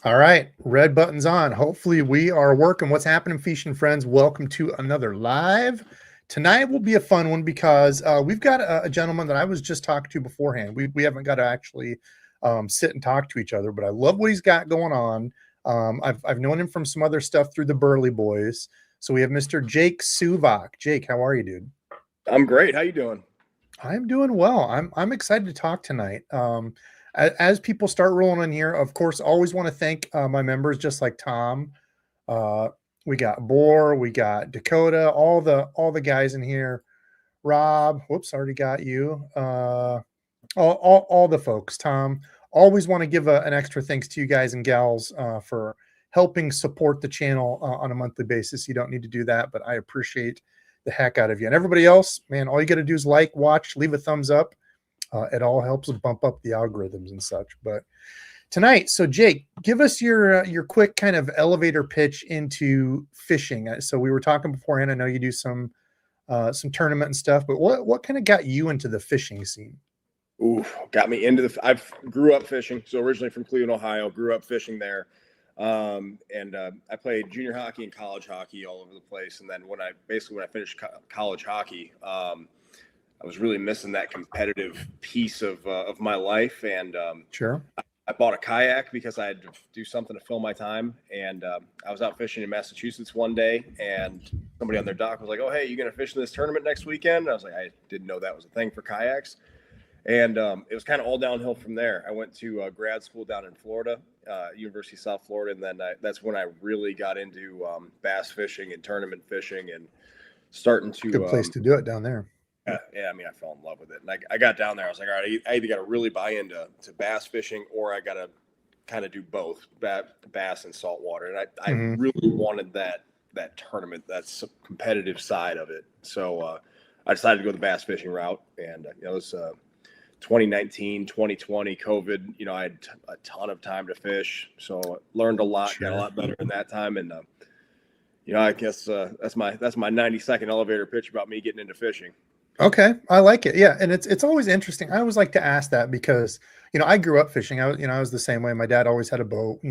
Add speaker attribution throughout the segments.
Speaker 1: All right, red button's on. Hopefully we are working. What's happening, feeshin friends? Welcome to another live. Tonight will be a fun one because we've got a gentleman that I was just talking to beforehand. We haven't got to actually sit and talk to each other, but I love what he's got going on. I've known him from some other stuff through the Burley Boys. So we have Mr. Jake Suvak. Jake, how are you, dude?
Speaker 2: I'm great. How you doing?
Speaker 1: I'm doing well. I'm excited to talk tonight. As people start rolling in here, of course, always want to thank my members, just like Tom. Uh, we got Boar, we got Dakota, all the guys in here. Rob, whoops, already got you. All the folks. Tom, always want to give an extra thanks to you guys and gals for helping support the channel on a monthly basis. You don't need to do that, but I appreciate the heck out of you. And everybody else, man, all you got to do is like, watch, leave a thumbs up. It all helps bump up the algorithms and such. But tonight, so Jake, give us your quick kind of elevator pitch into fishing. So we were talking beforehand. I know you do some tournament and stuff, but what kind of got you into the fishing scene?
Speaker 2: Ooh, got me into I grew up fishing. So originally from Cleveland, Ohio, grew up fishing there. I played junior hockey and college hockey all over the place. And then when I finished college hockey, I was really missing that competitive piece of my life. And
Speaker 1: Sure.
Speaker 2: I bought a kayak because I had to do something to fill my time. And I was out fishing in Massachusetts one day, and somebody on their dock was like, "Oh, hey, you going to fish in this tournament next weekend?" And I was like, I didn't know that was a thing for kayaks. And it was kind of all downhill from there. I went to grad school down in Florida, University of South Florida, and then that's when I really got into bass fishing and tournament fishing and starting to.
Speaker 1: Good place to do it down there.
Speaker 2: Yeah, I mean, I fell in love with it. And I got down there. I was like, all right, I either got to really buy into bass fishing, or I got to kind of do both, bass and saltwater. And I really wanted that tournament, that competitive side of it. So I decided to go the bass fishing route. And it was 2019, 2020, COVID. I had a ton of time to fish. So learned a lot, got a lot better in that time. And, I guess that's my 90-second elevator pitch about me getting into fishing.
Speaker 1: Okay, I like it. Yeah, and it's always interesting. I always like to ask that because I grew up fishing. I was the same way. My dad always had a boat.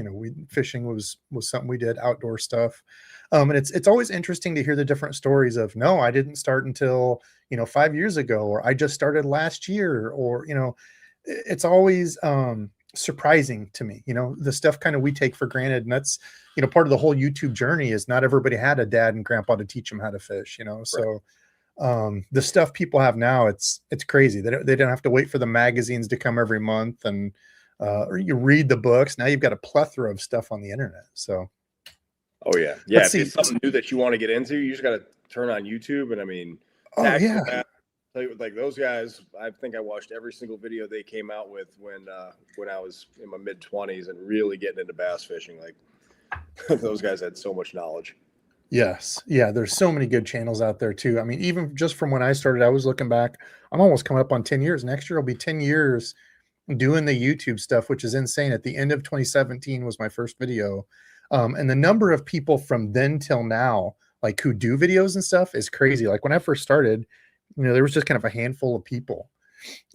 Speaker 1: Fishing was something we did, outdoor stuff. And it's always interesting to hear the different stories of, no, I didn't start until 5 years ago, or I just started last year, or it's always surprising to me. The stuff kind of we take for granted, and that's part of the whole YouTube journey is not everybody had a dad and grandpa to teach them how to fish. So.
Speaker 2: Right.
Speaker 1: The stuff people have now, it's crazy. They don't have to wait for the magazines to come every month, and or you read the books. Now you've got a plethora of stuff on the internet. So,
Speaker 2: oh yeah, if it's something new that you want to get into, you just got to turn on YouTube. And I mean, like those guys, I think I watched every single video they came out with when I was in my mid-20s and really getting into bass fishing. Like those guys had so much knowledge.
Speaker 1: Yes. Yeah. There's so many good channels out there too. I mean, even just from when I started, I was looking back, I'm almost coming up on 10 years. Next year will be 10 years doing the YouTube stuff, which is insane. At the end of 2017 was my first video. And the number of people from then till now, like who do videos and stuff is crazy. Like when I first started, there was just kind of a handful of people.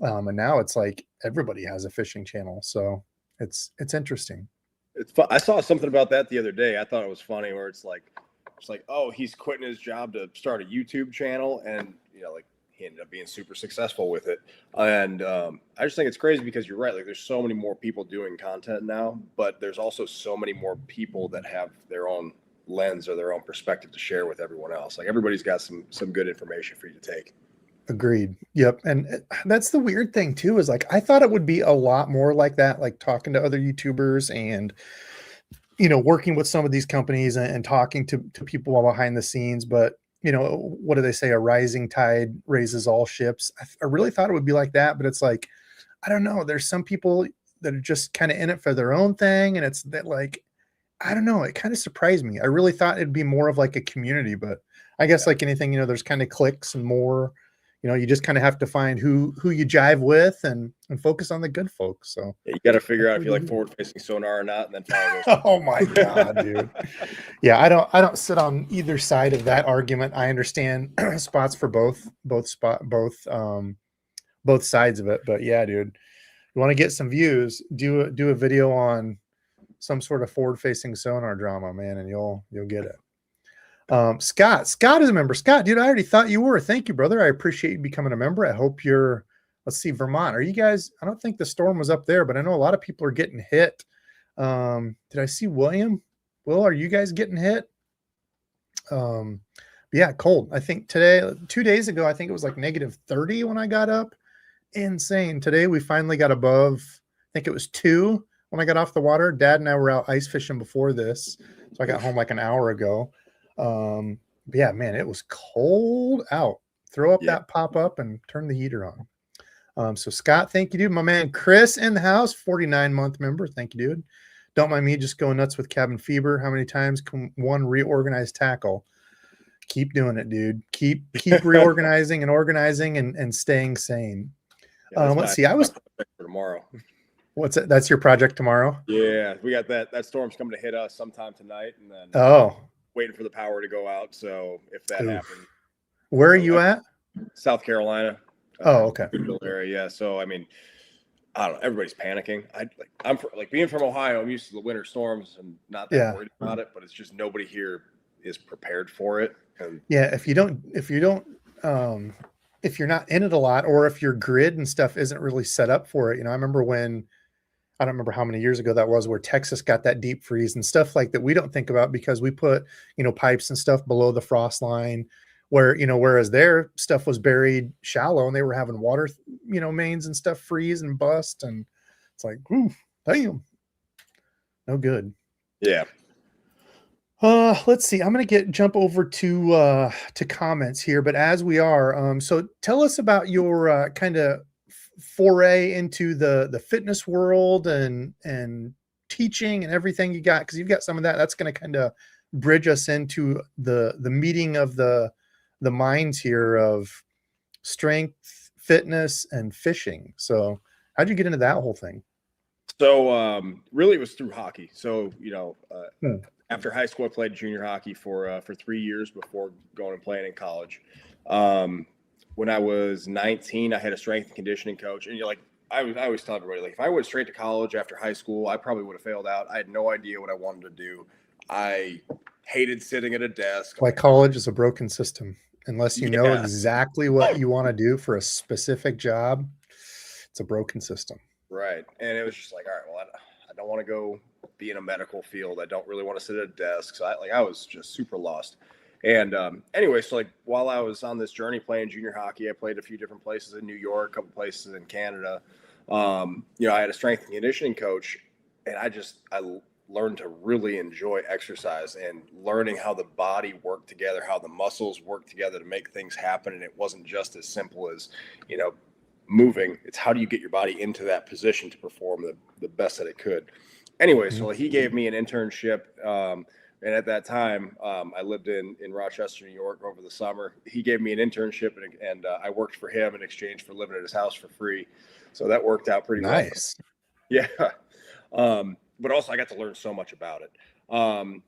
Speaker 1: And now it's like everybody has a fishing channel. So it's interesting.
Speaker 2: It's fun. I saw something about that the other day. I thought it was funny where it's like, oh, he's quitting his job to start a YouTube channel, and he ended up being super successful with it. And I just think it's crazy because you're right. Like, there's so many more people doing content now, but there's also so many more people that have their own lens or their own perspective to share with everyone else. Like, everybody's got some good information for you to take.
Speaker 1: Agreed. Yep. And that's the weird thing too, is like, I thought it would be a lot more like that, like talking to other YouTubers and working with some of these companies and talking to people behind the scenes. But, what do they say? A rising tide raises all ships. I really thought it would be like that, but it's like, I don't know. There's some people that are just kind of in it for their own thing. And it's that, like, I don't know. It kind of surprised me. I really thought it'd be more of like a community, but I guess like anything, there's kind of cliques and more, you just kind of have to find who you jive with and focus on the good folks. So
Speaker 2: you got to figure out if you like forward-facing sonar or not, and then follow those.
Speaker 1: Oh my God, dude. Yeah, I don't sit on either side of that argument. I understand spots for both sides of it. But yeah, dude, you want to get some views, do a video on some sort of forward-facing sonar drama, man, and you'll get it. Scott is a member. Scott, dude, I already thought you were. Thank you, brother. I appreciate you becoming a member. I hope you're, let's see, Vermont. Are you guys, I don't think the storm was up there, but I know a lot of people are getting hit. Did I see William? Will, are you guys getting hit? Yeah, cold. I think today, 2 days ago, I think it was like -30 when I got up. Insane. Today we finally got above, I think it was 2 when I got off the water. Dad and I were out ice fishing before this, so I got home like an hour ago. But yeah, man, it was cold out. Throw up that pop up and turn the heater on. So Scott, thank you, dude. My man Chris in the house, 49-month member. Thank you, dude. Don't mind me just going nuts with cabin fever. How many times can one reorganize tackle? Keep doing it, dude. Keep reorganizing and organizing and staying sane. Let's see. I was
Speaker 2: for tomorrow.
Speaker 1: What's it? That's your project tomorrow?
Speaker 2: Yeah, we got that storm's coming to hit us sometime tonight, and then waiting for the power to go out. So if that happens,
Speaker 1: where are you at?
Speaker 2: South Carolina.
Speaker 1: Okay.
Speaker 2: Area. Yeah. So I mean, I don't know. Everybody's panicking. I'm being from Ohio. I'm used to the winter storms and not that worried about it. But it's just nobody here is prepared for it. And
Speaker 1: yeah, if you're not in it a lot, or if your grid and stuff isn't really set up for it, I remember when, I don't remember how many years ago that was, where Texas got that deep freeze and stuff like that. We don't think about because we put, pipes and stuff below the frost line, where, whereas their stuff was buried shallow and they were having water, mains and stuff freeze and bust. And it's like, ooh, damn, no good.
Speaker 2: Yeah.
Speaker 1: Let's see. I'm going to jump over to comments here, but as we are, so tell us about your kind of foray into the fitness world and teaching and everything you got, because you've got some of that. That's going to kind of bridge us into the meeting of the minds here of strength, fitness, and fishing. So how'd you get into that whole thing?
Speaker 2: So really it was through hockey. So after high school, I played junior hockey for 3 years before going and playing in college. When I was 19, I had a strength and conditioning coach, and I always tell everybody, if I went straight to college after high school, I probably would have failed out. I had no idea what I wanted to do. I hated sitting at a desk.
Speaker 1: Why college is a broken system. Unless you know exactly what you want to do for a specific job, it's a broken system.
Speaker 2: Right. And it was just like, all right, well, I don't want to go be in a medical field. I don't really want to sit at a desk. So I was just super lost. And anyway, so while I was on this journey playing junior hockey, I played a few different places in New York, a couple places in Canada. I had a strength and conditioning coach, and I learned to really enjoy exercise and learning how the body worked together, how the muscles work together to make things happen. And it wasn't just as simple as, moving. It's how do you get your body into that position to perform the best that it could. Anyway, so he gave me an internship. And at that time, I lived in Rochester, New York over the summer. He gave me an internship, and I worked for him in exchange for living at his house for free. So that worked out pretty
Speaker 1: nice.
Speaker 2: Well. Yeah. But also I got to learn so much about it. And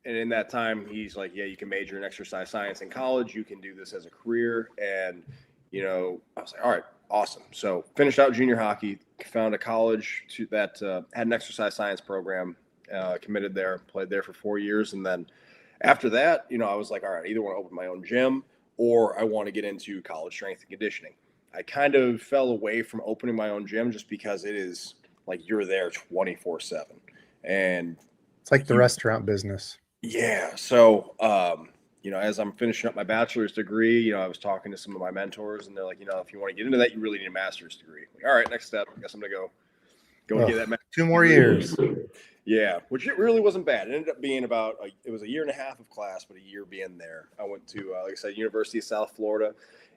Speaker 2: in that time, he's like, yeah, you can major in exercise science in college. You can do this as a career. And, I was like, all right, awesome. So finished out junior hockey, found a college that had an exercise science program, committed there, played there for 4 years. And then after that, I was like, all right, I either want to open my own gym or I want to get into college strength and conditioning. I kind of fell away from opening my own gym just because it is you're there 24/7. And
Speaker 1: it's like the restaurant business.
Speaker 2: Yeah. So, as I'm finishing up my bachelor's degree, I was talking to some of my mentors, and they're like, if you want to get into that, you really need a master's degree. All right, next step. I guess I'm going to go get that master's
Speaker 1: 2 more years.
Speaker 2: Yeah, which it really wasn't bad. It ended up being it was a year and a half of class, but a year being there. I went to, like I said, University of South Florida,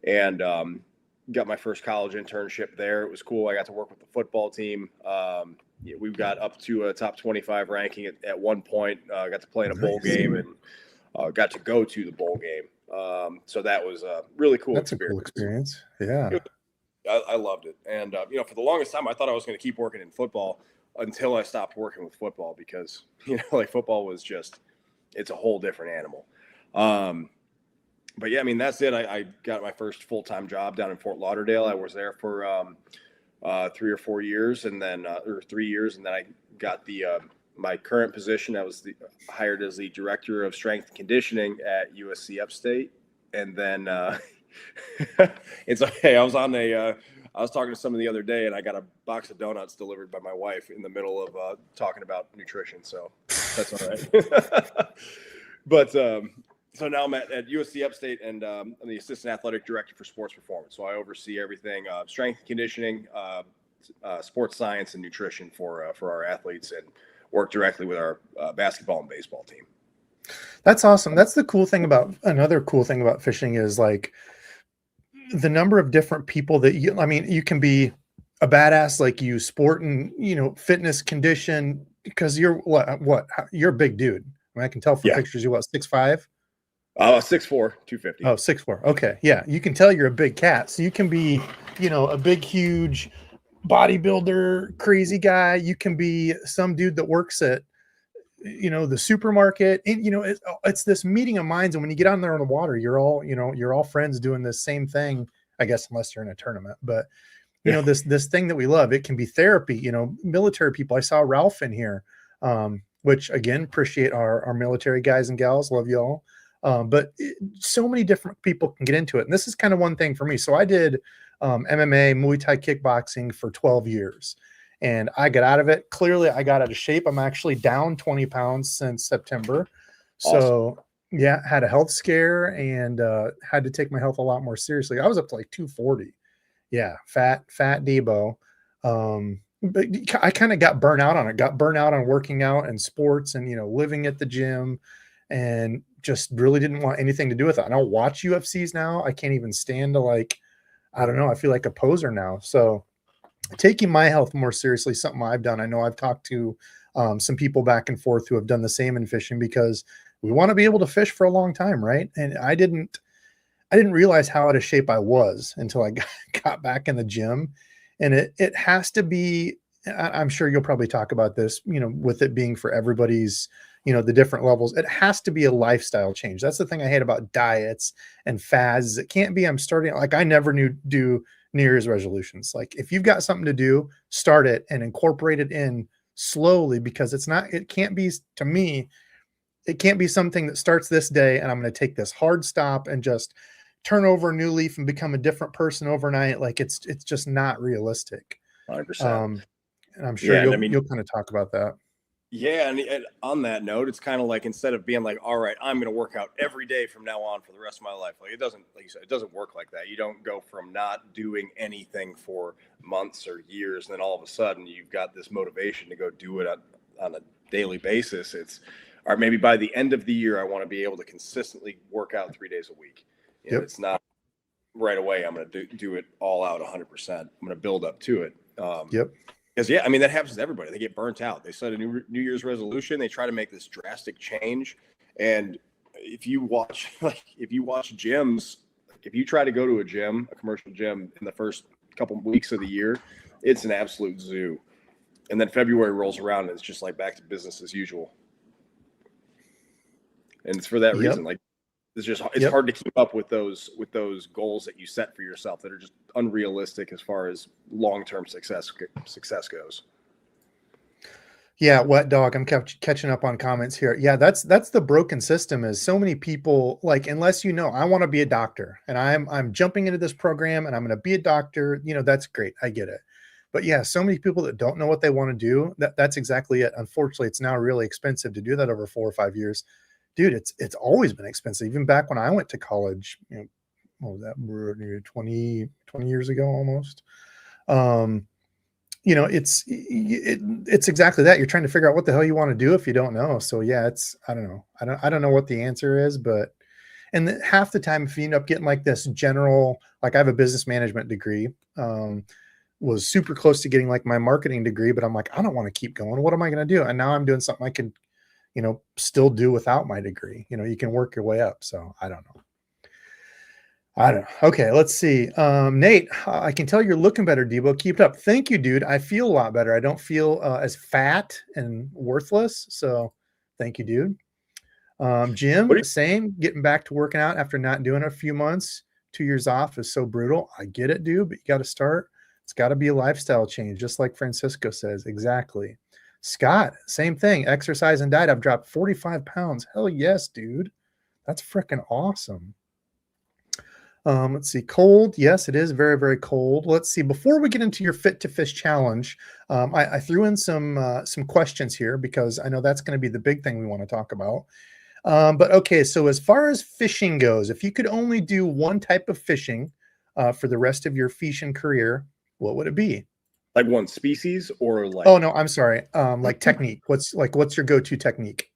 Speaker 2: and got my first college internship there. It was cool. I got to work with the football team. We got up to a top 25 ranking at one point. Got to play in a bowl game and got to go to the bowl game. So that was a really cool experience.
Speaker 1: A cool experience. Yeah.
Speaker 2: I loved it. And, for the longest time, I thought I was going to keep working in football until I stopped working with football because, football was it's a whole different animal. But yeah, that's it. I got my first full-time job down in Fort Lauderdale. I was there for 3 or 4 years, and then or 3 years, and then I got the my current position, I was hired as the director of strength and conditioning at USC Upstate, and then it's okay. I was talking to someone the other day, and I got a box of donuts delivered by my wife in the middle of talking about nutrition. So that's all right. But so now I'm at USC Upstate, and I'm the assistant athletic director for sports performance. So I oversee everything strength and conditioning, sports science, and nutrition for our athletes, and work directly with our basketball and baseball team.
Speaker 1: That's awesome. That's another cool thing about fishing is like the number of different people that you can be a badass, like you sport and, fitness condition, because you're you're a big dude. I mean, I can tell from pictures, you're 6'5"?
Speaker 2: 6'4", 250.
Speaker 1: Oh, 6'4". Okay. Yeah. You can tell you're a big cat. So you can be, a big, huge bodybuilder, crazy guy. You can be some dude that works at, the supermarket, and, it's this meeting of minds. And when you get out there on the water, you're all friends doing the same thing, I guess, unless you're in a tournament, but this thing that we love, it can be therapy, military people. I saw Ralph in here, which again, appreciate our military guys and gals. Love y'all. But so many different people can get into it. And this is kind of one thing for me. So I did MMA, Muay Thai kickboxing for 12 years. And I got out of it. Clearly, I got out of shape. I'm actually down 20 pounds since September. So, yeah, had a health scare and had to take my health a lot more seriously. I was up to like 240. Yeah, fat Debo. But I kind of got burnt out on it. Got burnt out on working out and sports and, living at the gym, and just really didn't want anything to do with it. I don't watch UFCs now. I can't even stand to I don't know. I feel like a poser now. So taking my health more seriously, something I've done. I know I've talked to some people back and forth who have done the same in fishing, because we want to be able to fish for a long time, right? And I didn't realize how out of shape I was until I got back in the gym. And it has to be, I'm sure you'll probably talk about this, with it being for everybody's, the different levels. It has to be a lifestyle change. That's the thing I hate about diets and fads. It can't be, I'm starting, I never do New Year's resolutions. Like, if you've got something to do, start it and incorporate it in slowly, because it can't be, to me, it can't be something that starts this day and I'm going to take this hard stop and just turn over a new leaf and become a different person overnight. Like, it's just not realistic.
Speaker 2: 100%.
Speaker 1: And I'm sure you'll kind of talk about that.
Speaker 2: Yeah, and on that note, it's kind of like, instead of being like, all right, I'm going to work out every day from now on for the rest of my life. Like, it doesn't, like you said, it doesn't work like that. You don't go from not doing anything for months or years, and then all of a sudden you've got this motivation to go do it on a daily basis. It's, or maybe by the end of the year, I want to be able to consistently work out 3 days a week. It's not right away. I'm going to do it all out 100%. I'm going to build up to it. Because that happens to everybody. They get burnt out. They set a New Year's resolution. They try to make this drastic change. And if you watch gyms, if you try to go to a gym, a commercial gym, in the first couple of weeks of the year, it's an absolute zoo. And then February rolls around and it's just like back to business as usual. And it's for that reason. Like, it's hard to keep up with those goals that you set for yourself that are just unrealistic as far as long-term success goes.
Speaker 1: Yeah, wet dog. I'm catching up on comments here. Yeah, that's the broken system. Is so many people, like, unless I want to be a doctor and I'm jumping into this program and I'm going to be a doctor, that's great. I get it. But yeah, so many people that don't know what they want to do, that's exactly it. Unfortunately, it's now really expensive to do that over 4 or 5 years. Dude, it's always been expensive. Even back when I went to college, what was that, 20 years ago almost. It's exactly that. You're trying to figure out what the hell you want to do if you don't know. So yeah, I don't know. I don't know what the answer is, but, and half the time, if you end up getting like this general, like, I have a business management degree, was super close to getting like my marketing degree, but I'm like, I don't want to keep going. What am I going to do? And now I'm doing something I can, still do without my degree. You can work your way up. So I don't know. Okay, let's see. Nate, I can tell you're looking better, Debo. Keep it up. Thank you, dude. I feel a lot better. I don't feel as fat and worthless. So thank you, dude. Jim, same. Getting back to working out after not doing it a few months. 2 years off is so brutal. I get it, dude, but you got to start. It's got to be a lifestyle change, just like Francisco says. Exactly. Scott, same thing. Exercise and diet. I've dropped 45 pounds. Hell yes, dude. That's freaking awesome. Let's see. Cold. Yes, it is very, very cold. Let's see. Before we get into your Fit to Fish challenge, I threw in some questions here because I know that's going to be the big thing we want to talk about. But okay, so as far as fishing goes, if you could only do one type of fishing for the rest of your fishing career, what would it be?
Speaker 2: Like one species or like?
Speaker 1: Oh no, I'm sorry. Like technique. What's your go-to technique?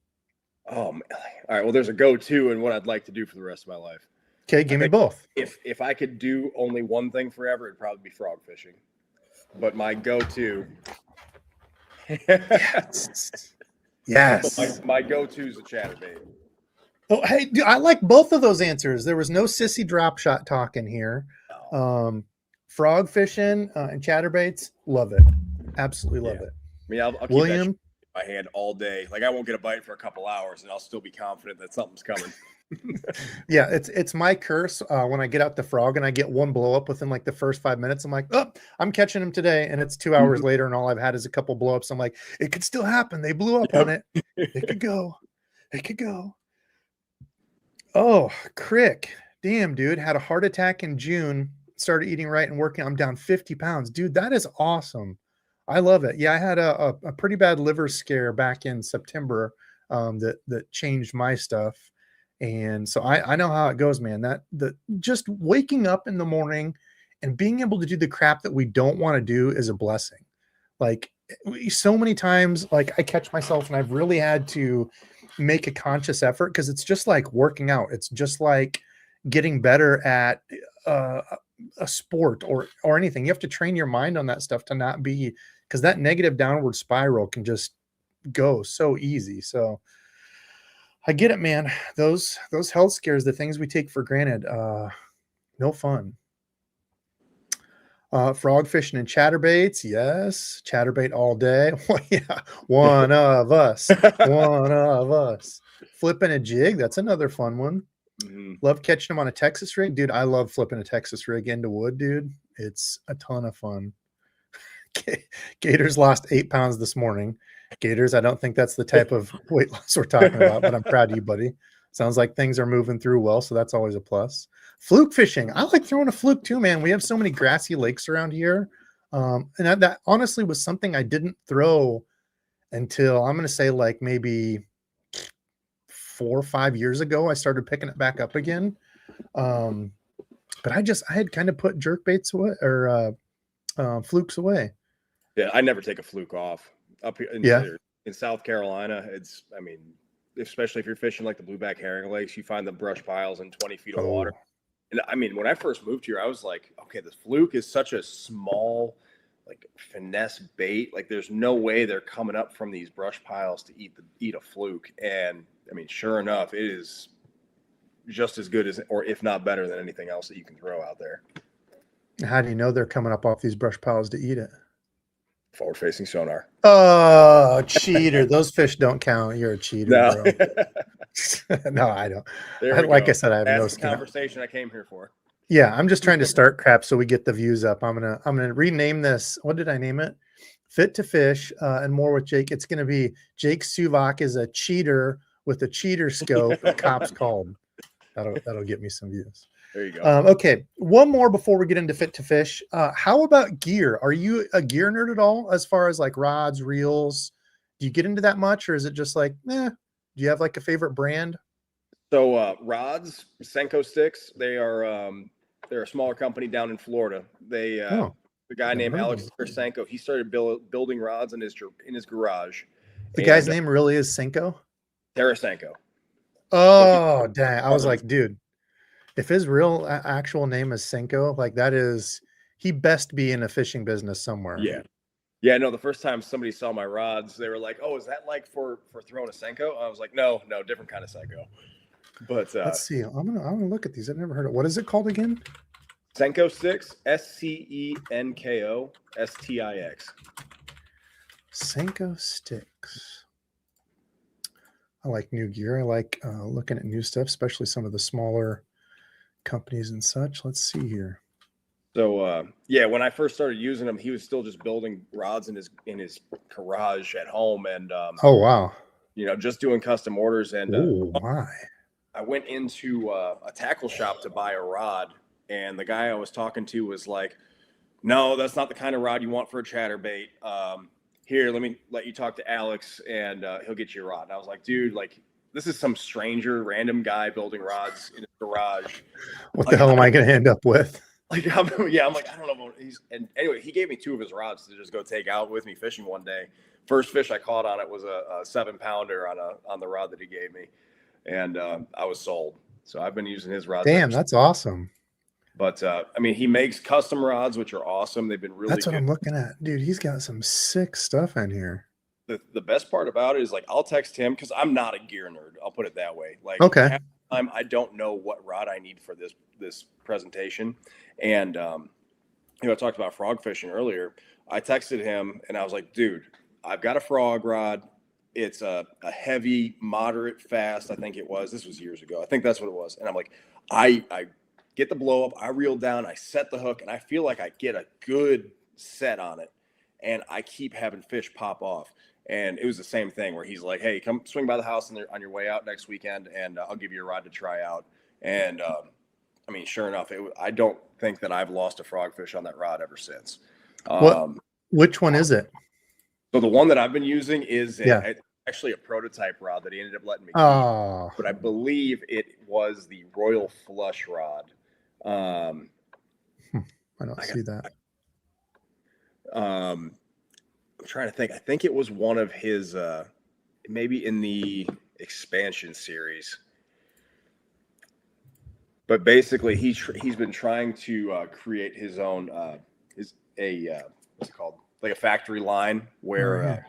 Speaker 2: Oh, man. All right. Well, there's a go-to and what I'd like to do for the rest of my life.
Speaker 1: Okay, give me both.
Speaker 2: If I could do only one thing forever, it'd probably be frog fishing. But my go-to,
Speaker 1: yes,
Speaker 2: my go-to is a chatterbait.
Speaker 1: Oh, hey, dude, I like both of those answers. There was no sissy drop shot talk in here. Frog fishing and chatterbaits, love it. Absolutely love it.
Speaker 2: I mean, I'll keep
Speaker 1: William,
Speaker 2: that in my hand all day. Like I won't get a bite for a couple hours, and I'll still be confident that something's coming.
Speaker 1: Yeah, it's my curse when I get out the frog and I get one blow up within like the first 5 minutes. I'm like, oh, I'm catching him today, and it's 2 hours later, and all I've had is a couple blow ups. I'm like, it could still happen. They blew up on it. It could go. It could go. Oh, crick. Damn, dude. Had a heart attack in June. Started eating right and working. I'm down 50 pounds. Dude, that is awesome. I love it. Yeah, I had a pretty bad liver scare back in September that changed my stuff. And so I know how it goes, man. Just waking up in the morning and being able to do the crap that we don't want to do is a blessing. Like so many times, like I catch myself and I've really had to make a conscious effort because it's just like working out. It's just like getting better at a sport or anything. You have to train your mind on that stuff to not be, because that negative downward spiral can just go so easy. So I get it, man. Those health scares, the things we take for granted, no fun. Frog fishing and chatterbaits. Yes. Chatterbait all day. Well, yeah. One of us. One of us. Flipping a jig. That's another fun one. Mm-hmm. Love catching them on a Texas rig. Dude, I love flipping a Texas rig into wood, dude. It's a ton of fun. Gators lost 8 pounds this morning. Gators, I don't think that's the type of weight loss we're talking about, but I'm proud of you, buddy. Sounds like things are moving through well, so that's always a plus. Fluke fishing. I like throwing a fluke too, man. We have so many grassy lakes around here. And that honestly was something I didn't throw until I'm going to say like maybe 4 or 5 years ago. I started picking it back up again. But I had kind of put jerk baits away or flukes away.
Speaker 2: Yeah, I never take a fluke off. Up here in South Carolina, I mean, especially if you're fishing like the blueback herring lakes, you find the brush piles in 20 feet of water. And I mean, when I first moved here, I was like, okay, this fluke is such a small, like finesse bait. Like there's no way they're coming up from these brush piles to eat a fluke. And I mean, sure enough, it is just as good as, or if not better than anything else that you can throw out there.
Speaker 1: How do you know they're coming up off these brush piles to eat it?
Speaker 2: Forward-facing sonar.
Speaker 1: Oh, cheater! Those fish don't count. You're a cheater,
Speaker 2: no.
Speaker 1: Bro. No, I don't. I said, I have
Speaker 2: That's
Speaker 1: no
Speaker 2: the conversation I came here for.
Speaker 1: Yeah, I'm just trying to start crap so we get the views up. I'm gonna rename this. What did I name it? Fit to Fish and More with Jake. It's gonna be Jake Suvak is a cheater with a cheater scope. Cops called. That'll get me some views.
Speaker 2: There you go.
Speaker 1: Okay, one more before we get into Fit to Fish. How about gear? Are you a gear nerd at all as far as like rods, reels? Do you get into that much, or is it just like, do you have like a favorite brand?
Speaker 2: So rods, Senko sticks, they're a smaller company down in Florida. The guy named Alex Senko, he started building rods in his garage.
Speaker 1: The guy's name really is Senko?
Speaker 2: Tarasenko.
Speaker 1: Oh, dang. I was like, dude, if his real actual name is Senko, like that is, he best be in a fishing business somewhere.
Speaker 2: Yeah. Yeah, no, the first time somebody saw my rods, they were like, oh, is that like for throwing a Senko? I was like, no, different kind of Senko. But
Speaker 1: let's see. I'm gonna look at these. I've never heard of. What is it called again?
Speaker 2: Senko sticks. Senko stix.
Speaker 1: Senko sticks. I like new gear. I like looking at new stuff, especially some of the smaller companies and such. Let's see here.
Speaker 2: So yeah, when I first started using him, he was still just building rods in his garage at home, and
Speaker 1: Oh, wow.
Speaker 2: just doing custom orders. And
Speaker 1: Oh, my.
Speaker 2: I went into a tackle shop to buy a rod, and the guy I was talking to was like, "No, that's not the kind of rod you want for a chatterbait. Here, let me let you talk to Alex, and he'll get you a rod." And I was like, "Dude, like this is some stranger, random guy building rods in his garage.
Speaker 1: What the
Speaker 2: Like,
Speaker 1: hell am I going to end up with?
Speaker 2: like, yeah, I'm like, I don't know. About he's and anyway, he gave me 2 of his rods to just go take out with me fishing one day. First fish I caught on it was a 7-pounder on the rod that he gave me, and I was sold. So I've been using his rods ever
Speaker 1: Damn,
Speaker 2: since.
Speaker 1: that's awesome.
Speaker 2: But I mean, he makes custom rods, which are awesome. They've been really
Speaker 1: That's what
Speaker 2: good.
Speaker 1: I'm looking at. Dude, he's got some sick stuff in here.
Speaker 2: The best part about it is like I'll text him because I'm not a gear nerd. I'll put it that way. Like
Speaker 1: Okay.
Speaker 2: half the time I don't know what rod I need for this presentation, and I talked about frog fishing earlier. I texted him and I was like, dude, I've got a frog rod. It's a heavy, moderate, fast. I think it was. This was years ago. I think that's what it was. And I'm like, I get the blow up. I reel down. I set the hook, and I feel like I get a good set on it. And I keep having fish pop off. And it was the same thing where he's like, hey, come swing by the house on your way out next weekend, and I'll give you a rod to try out. And I mean, sure enough, I don't think that I've lost a frogfish on that rod ever since.
Speaker 1: Which one is it?
Speaker 2: So the one that I've been using is actually a prototype rod that he ended up letting me keep.
Speaker 1: Oh.
Speaker 2: But I believe it was the Royal Flush rod.
Speaker 1: I don't see that.
Speaker 2: I'm trying to think. I think it was one of his, maybe in the expansion series. But basically, he's been trying to create his own what's it called, like a factory line where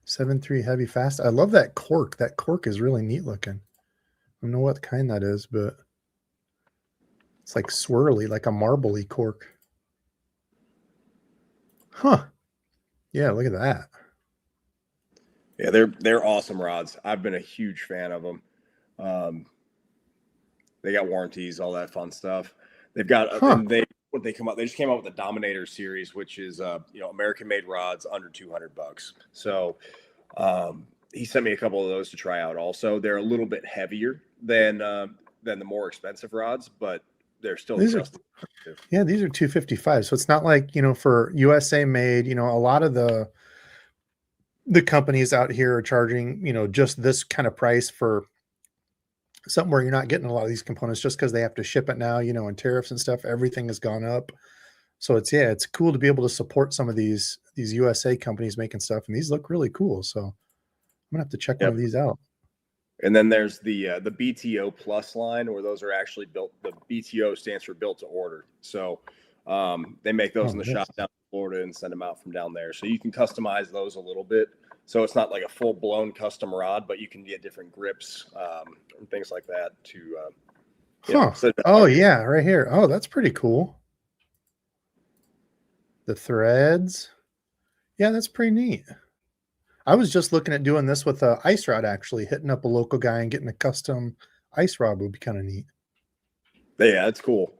Speaker 1: 7.3 heavy fast. I love that cork. That cork is really neat looking. I don't know what kind that is, but it's like swirly, like a marbly cork. Huh. Yeah, look at that.
Speaker 2: Yeah, they're awesome rods. I've been a huge fan of them. They got warranties, all that fun stuff. They've got they just came out with the Dominator series, which is American made rods under $200. So he sent me a couple of those to try out. Also, they're a little bit heavier than the more expensive rods, but they're still
Speaker 1: these are 255. So it's not like, for USA made, a lot of the companies out here are charging, just this kind of price for something where you're not getting a lot of these components just because they have to ship it now, and tariffs and stuff, everything has gone up. So it's cool to be able to support some of these USA companies making stuff, and these look really cool. So I'm gonna have to check one of these out.
Speaker 2: And then there's the BTO Plus line, where those are actually built. The BTO stands for built to order. So they make those in the shop down in Florida and send them out from down there. So you can customize those a little bit. So it's not like a full blown custom rod, but you can get different grips and things like that to.
Speaker 1: Oh yeah, right here. Oh, that's pretty cool. The threads. Yeah, that's pretty neat. I was just looking at doing this with a ice rod, actually hitting up a local guy and getting a custom ice rod would be kind of neat.
Speaker 2: Yeah, that's cool.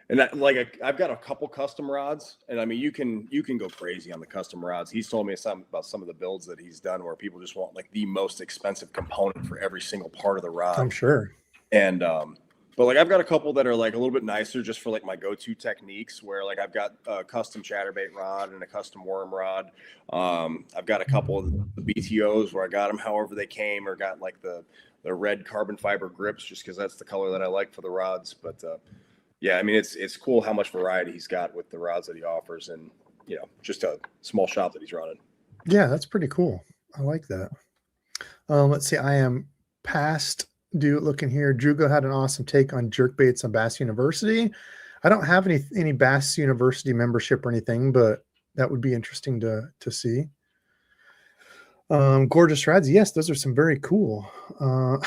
Speaker 2: And I've got a couple custom rods, and I mean, you can go crazy on the custom rods. He's told me about some of the builds that he's done where people just want like the most expensive component for every single part of the rod.
Speaker 1: I'm sure.
Speaker 2: And but like I've got a couple that are like a little bit nicer just for like my go-to techniques, where like I've got a custom chatterbait rod and a custom worm rod. I've got a couple of the BTOs where I got them however they came, or got like the red carbon fiber grips just because that's the color that I like for the rods. But yeah, I mean, it's cool how much variety he's got with the rods that he offers, and just a small shop that he's running.
Speaker 1: Yeah, that's pretty cool. I like that. Let's see. I am past due looking here. Drugo had an awesome take on jerkbaits on Bass University. I don't have any Bass University membership or anything, but that would be interesting to see. Gorgeous rods. Yes, those are some very cool. Do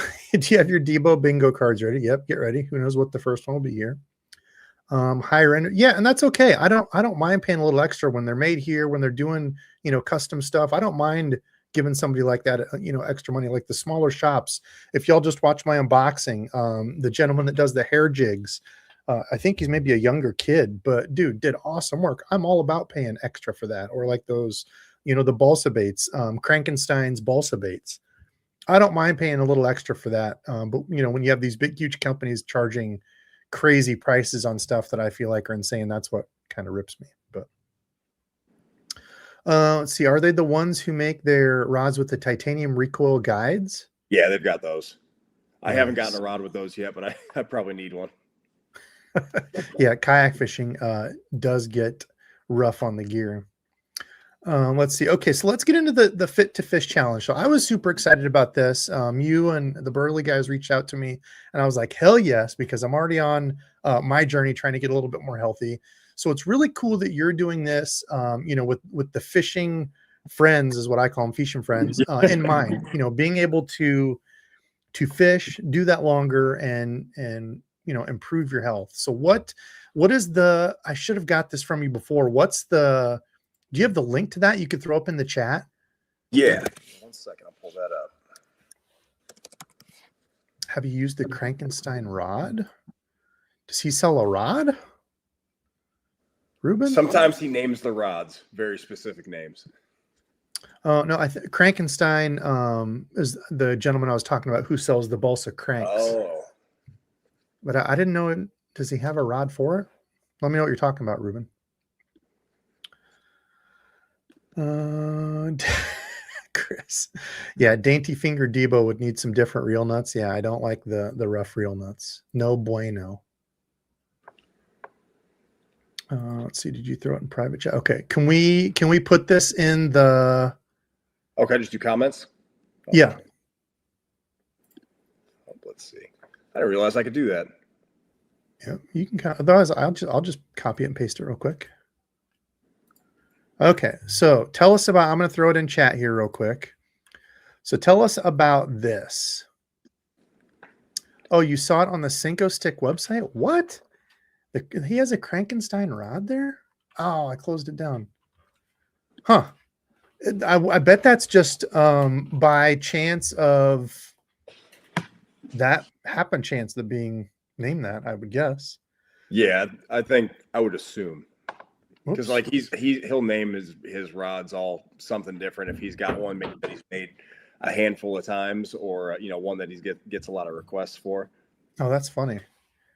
Speaker 1: you have your Debo bingo cards ready? Yep, get ready. Who knows what the first one will be here. Higher end. Yeah, and that's okay. I don't mind paying a little extra when they're made here, when they're doing, custom stuff. I don't mind giving somebody like that, extra money, like the smaller shops. If y'all just watch my unboxing, the gentleman that does the hair jigs, I think he's maybe a younger kid, but dude did awesome work. I'm all about paying extra for that. Or like those, the balsa baits, Krankenstein's balsa baits. I don't mind paying a little extra for that. But when you have these big, huge companies charging crazy prices on stuff that I feel like are insane, that's what kind of rips me. But let's see. Are they the ones who make their rods with the titanium recoil guides?
Speaker 2: Yeah, they've got those. I haven't
Speaker 1: Nice.
Speaker 2: gotten a rod with those yet, but I probably need one.
Speaker 1: Yeah, kayak fishing does get rough on the gear. Let's see. Okay, so let's get into the Fit to Fish challenge. So I was super excited about this. You and the Burley guys reached out to me, and I was like, hell yes, because I'm already on my journey trying to get a little bit more healthy. So it's really cool that you're doing this, with the fishing friends, is what I call them, fishing friends, in mind. Being able to fish, do that longer, and improve your health. So what is the? I should have got this from you before. Do you have the link to that you could throw up in the chat?
Speaker 2: Yeah. 1 second, I'll pull that up.
Speaker 1: Have you used the Krankenstein rod? Does he sell a rod? Ruben?
Speaker 2: Sometimes he names the rods, very specific names.
Speaker 1: Oh, no, Krankenstein is the gentleman I was talking about who sells the balsa cranks.
Speaker 2: Oh.
Speaker 1: But I didn't know it. Does he have a rod for it? Let me know what you're talking about, Ruben. Chris. Yeah, dainty finger Debo would need some different reel nuts. Yeah, I don't like the rough reel nuts. No bueno. Let's see. Did you throw it in private chat? Okay. Can we put this in the?
Speaker 2: Okay, just do comments.
Speaker 1: Yeah.
Speaker 2: Let's see. I didn't realize I could do that.
Speaker 1: Yeah, you can. Otherwise, I'll just copy it and paste it real quick. Okay, so tell us about. I'm going to throw it in chat here real quick. So tell us about this. Oh, you saw it on the Cinco Stick website? What? He has a Krankenstein rod there? Oh, I closed it down. Huh. I bet that's just by chance of that happen chance that being named that, I would guess.
Speaker 2: Yeah, I would assume. Because like he'll name his rods all something different if he's got one maybe that he's made a handful of times, or one that he gets a lot of requests for.
Speaker 1: Oh, that's funny.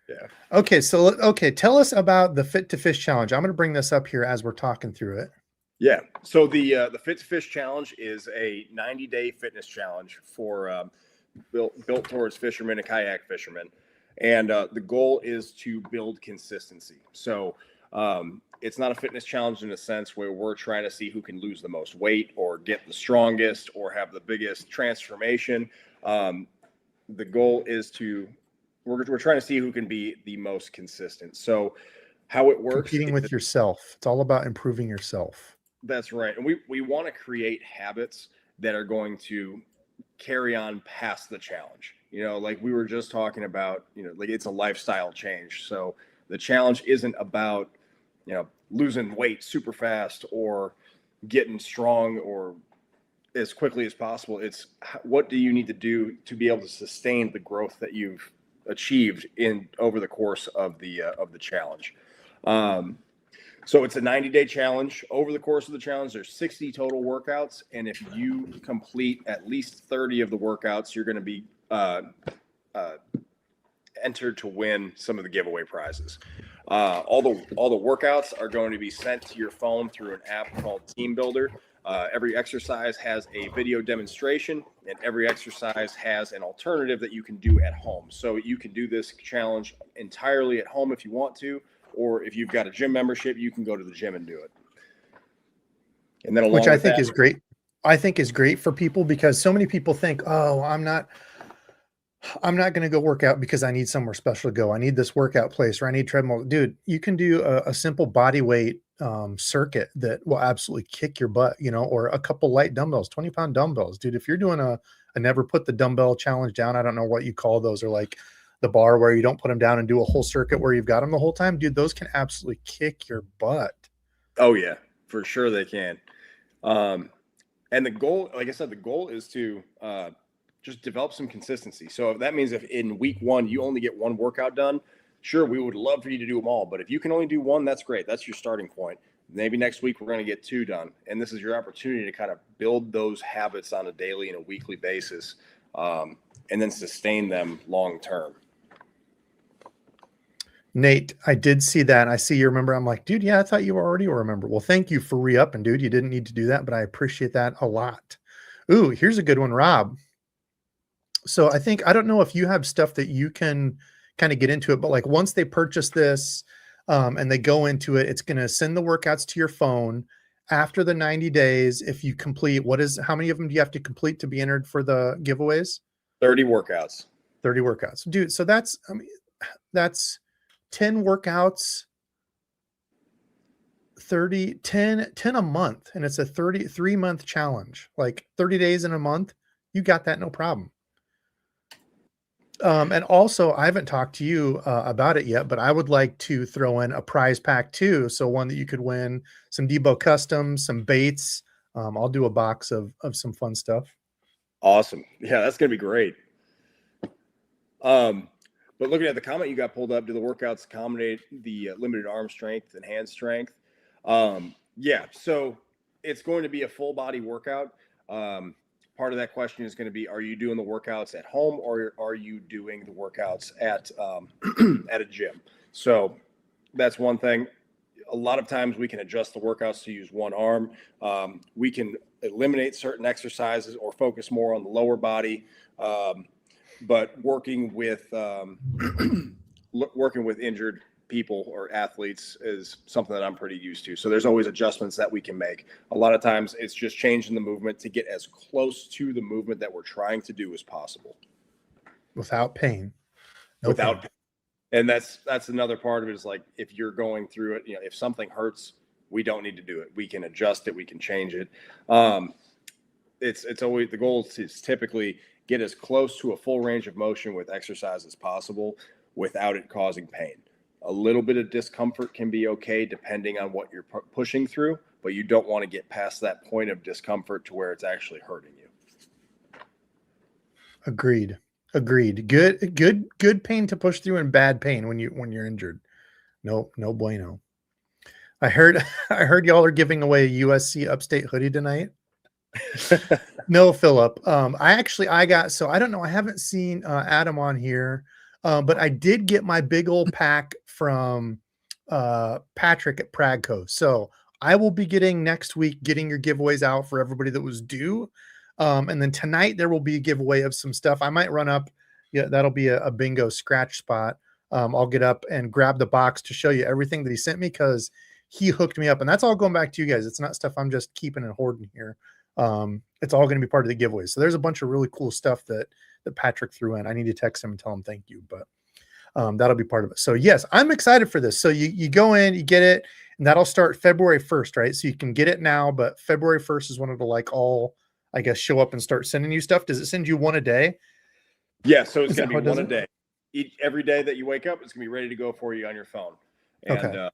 Speaker 2: Yeah.
Speaker 1: Okay, so tell us about the Fit to Fish challenge. I'm going to bring this up here as we're talking through it.
Speaker 2: Yeah. So the Fit to Fish challenge is a 90-day fitness challenge for built towards fishermen and kayak fishermen, and the goal is to build consistency. So it's not a fitness challenge in a sense where we're trying to see who can lose the most weight or get the strongest or have the biggest transformation. The goal is we're trying to see who can be the most consistent. So how it works,
Speaker 1: competing with yourself. It's all about improving yourself.
Speaker 2: That's right. And we want to create habits that are going to carry on past the challenge. Like we were just talking about, like it's a lifestyle change. So the challenge isn't about, losing weight super fast or getting strong or as quickly as possible. It's what do you need to do to be able to sustain the growth that you've achieved over the course of the challenge. So it's a 90-day challenge. Over the course of the challenge, there's 60 total workouts, and if you complete at least 30 of the workouts, you're going to be entered to win some of the giveaway prizes. All the workouts are going to be sent to your phone through an app called Team Builder. Every exercise has a video demonstration, and every exercise has an alternative that you can do at home. So you can do this challenge entirely at home if you want to, or if you've got a gym membership, you can go to the gym and do it. And then
Speaker 1: which I think is great. I think is great for people because so many people think, oh, I'm not going to go work out because I need somewhere special to go. I need this workout place or I need treadmill. Dude, you can do a simple body weight circuit that will absolutely kick your butt, or a couple light dumbbells, 20-pound dumbbells. Dude, if you're doing a never put the dumbbell challenge down, I don't know what you call those, or like the bar where you don't put them down and do a whole circuit where you've got them the whole time. Dude, those can absolutely kick your butt.
Speaker 2: Oh yeah, for sure they can. And the goal, like I said, the goal is to just develop some consistency. So if that means if in week 1 you only get one workout done, sure, we would love for you to do them all, but if you can only do one, that's great. That's your starting point. Maybe next week we're going to get 2 done. And this is your opportunity to kind of build those habits on a daily and a weekly basis, and then sustain them long term.
Speaker 1: Nate, I did see that. I see you remember. I'm like, dude, yeah, I thought you were already a member. Well, thank you for re-upping, dude. You didn't need to do that, but I appreciate that a lot. Ooh, here's a good one, Rob. So I don't know if you have stuff that you can kind of get into it, but like once they purchase this and they go into it, it's going to send the workouts to your phone after the 90 days. If you complete, how many of them do you have to complete to be entered for the giveaways?
Speaker 2: 30 workouts.
Speaker 1: 30 workouts, dude. So that's 10 workouts, 10 a month. And it's a 33-month challenge, like 30 days in a month. You got that. No problem. And also I haven't talked to you about it yet, but I would like to throw in a prize pack too. So one that you could win some DEBO customs, some baits. I'll do a box of some fun stuff.
Speaker 2: Awesome. Yeah, that's going to be great. But looking at the comment you got pulled up, do the workouts accommodate the limited arm strength and hand strength? Yeah, so it's going to be a full body workout. Part of that question is going to be, are you doing the workouts at home or are you doing the workouts at at a gym? So that's one thing. A lot of times we can adjust the workouts to use one arm. We can eliminate certain exercises or focus more on the lower body. But working with injured people or athletes is something that I'm pretty used to. So there's always adjustments that we can make. A lot of times it's just changing the movement to get as close to the movement that we're trying to do as possible.
Speaker 1: Without pain.
Speaker 2: Pain. And that's another part of it is like, if you're going through it, if something hurts, we don't need to do it. We can adjust it. We can change it. It's always, the goal is typically get as close to a full range of motion with exercise as possible without it causing pain. A little bit of discomfort can be okay depending on what you're pushing through, but you don't want to get past that point of discomfort to where it's actually hurting you.
Speaker 1: Agreed. Good pain to push through and bad pain when you're injured. No bueno. I heard y'all are giving away a USC Upstate hoodie tonight. No, Philip. So I don't know. I haven't seen Adam on here, but I did get my big old pack from Patrick at Pragco. So I will be getting next week, getting your giveaways out for everybody that was due. And then tonight there will be a giveaway of some stuff. I might run up. Yeah, that'll be a bingo scratch spot. I'll get up and grab the box to show you everything that he sent me because he hooked me up. And that's all going back to you guys. It's not stuff I'm just keeping and hoarding here. It's all going to be part of the giveaway. So there's a bunch of really cool stuff that Patrick threw in. I need to text him and tell him thank you, but that'll be part of it. So yes, I'm excited for this. So you go in, you get it, and that'll start February 1st, right? So you can get it now, but February 1st is when it'll all, I guess, show up and start sending you stuff. Does it send you one a day?
Speaker 2: Yeah, so it's going to be one a day. Every day that you wake up, it's going to be ready to go for you on your phone. And okay.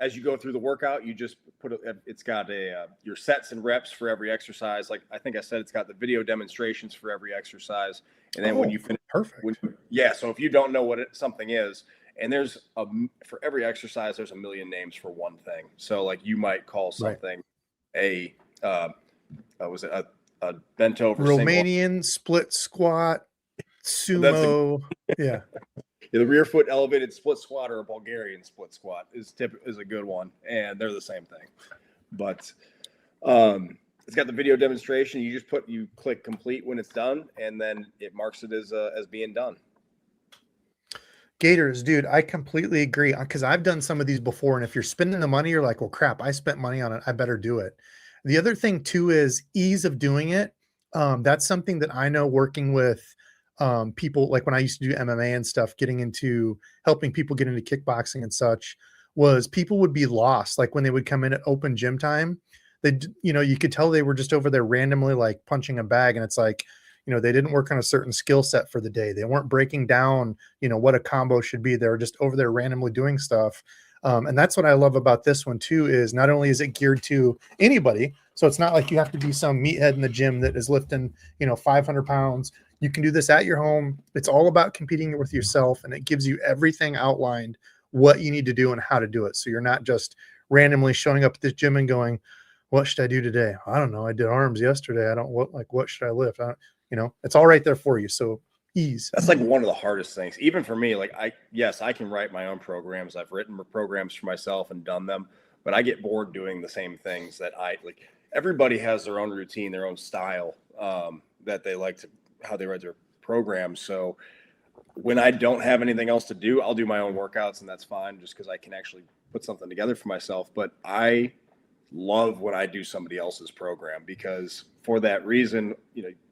Speaker 2: As you go through the workout, you just it's got your sets and reps for every exercise. Like I think I said, it's got the video demonstrations for every exercise. And then when you finish,
Speaker 1: perfect.
Speaker 2: So if you don't know what something is, and for every exercise, there's a million names for one thing. So like you might call something a bent over
Speaker 1: Romanian split squat, sumo. Yeah.
Speaker 2: The rear foot elevated split squat or a Bulgarian split squat is a good one, and they're the same thing. But it's got the video demonstration. You click complete when it's done, and then it marks it as being done.
Speaker 1: Gators, dude, I completely agree because I've done some of these before, and if you're spending the money, you're like, well, crap, I spent money on it. I better do it. The other thing too is ease of doing it. That's something that I know working with people, like when I used to do MMA and stuff, helping people get into kickboxing and such, was people would be lost. Like when they would come in at open gym time, you could tell they were just over there randomly like punching a bag. And it's like, they didn't work on a certain skill set for the day. They weren't breaking down, what a combo should be. They were just over there randomly doing stuff. And that's what I love about this one too, is not only is it geared to anybody, so it's not like you have to be some meathead in the gym that is lifting, 500 pounds. You can do this at your home. It's all about competing with yourself, and it gives you everything outlined, what you need to do and how to do it. So you're not just randomly showing up at this gym and going, what should I do today? I don't know. I did arms yesterday. I don't what should I lift? It's all right there for you. So ease.
Speaker 2: That's like one of the hardest things, even for me. Like I can write my own programs. I've written programs for myself and done them, but I get bored doing the same things that I like. Everybody has their own routine, their own style that they like to, how they write their programs. So when I don't have anything else to do, I'll do my own workouts, and that's fine just because I can actually put something together for myself. But I love when I do somebody else's program, because for that reason,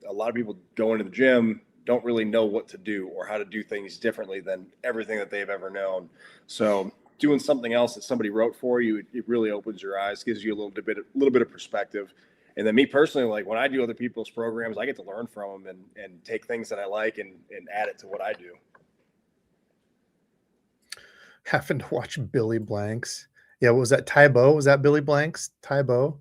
Speaker 2: a lot of people go into the gym, don't really know what to do or how to do things differently than everything that they've ever known. So doing something else that somebody wrote for you, it really opens your eyes, gives you a little bit of perspective. And then me personally, like when I do other people's programs, I get to learn from them and take things that I like and add it to what I do.
Speaker 1: Having to watch Billy Blanks. Yeah, what was that? Tybo? Was that Billy Blanks? Tybo?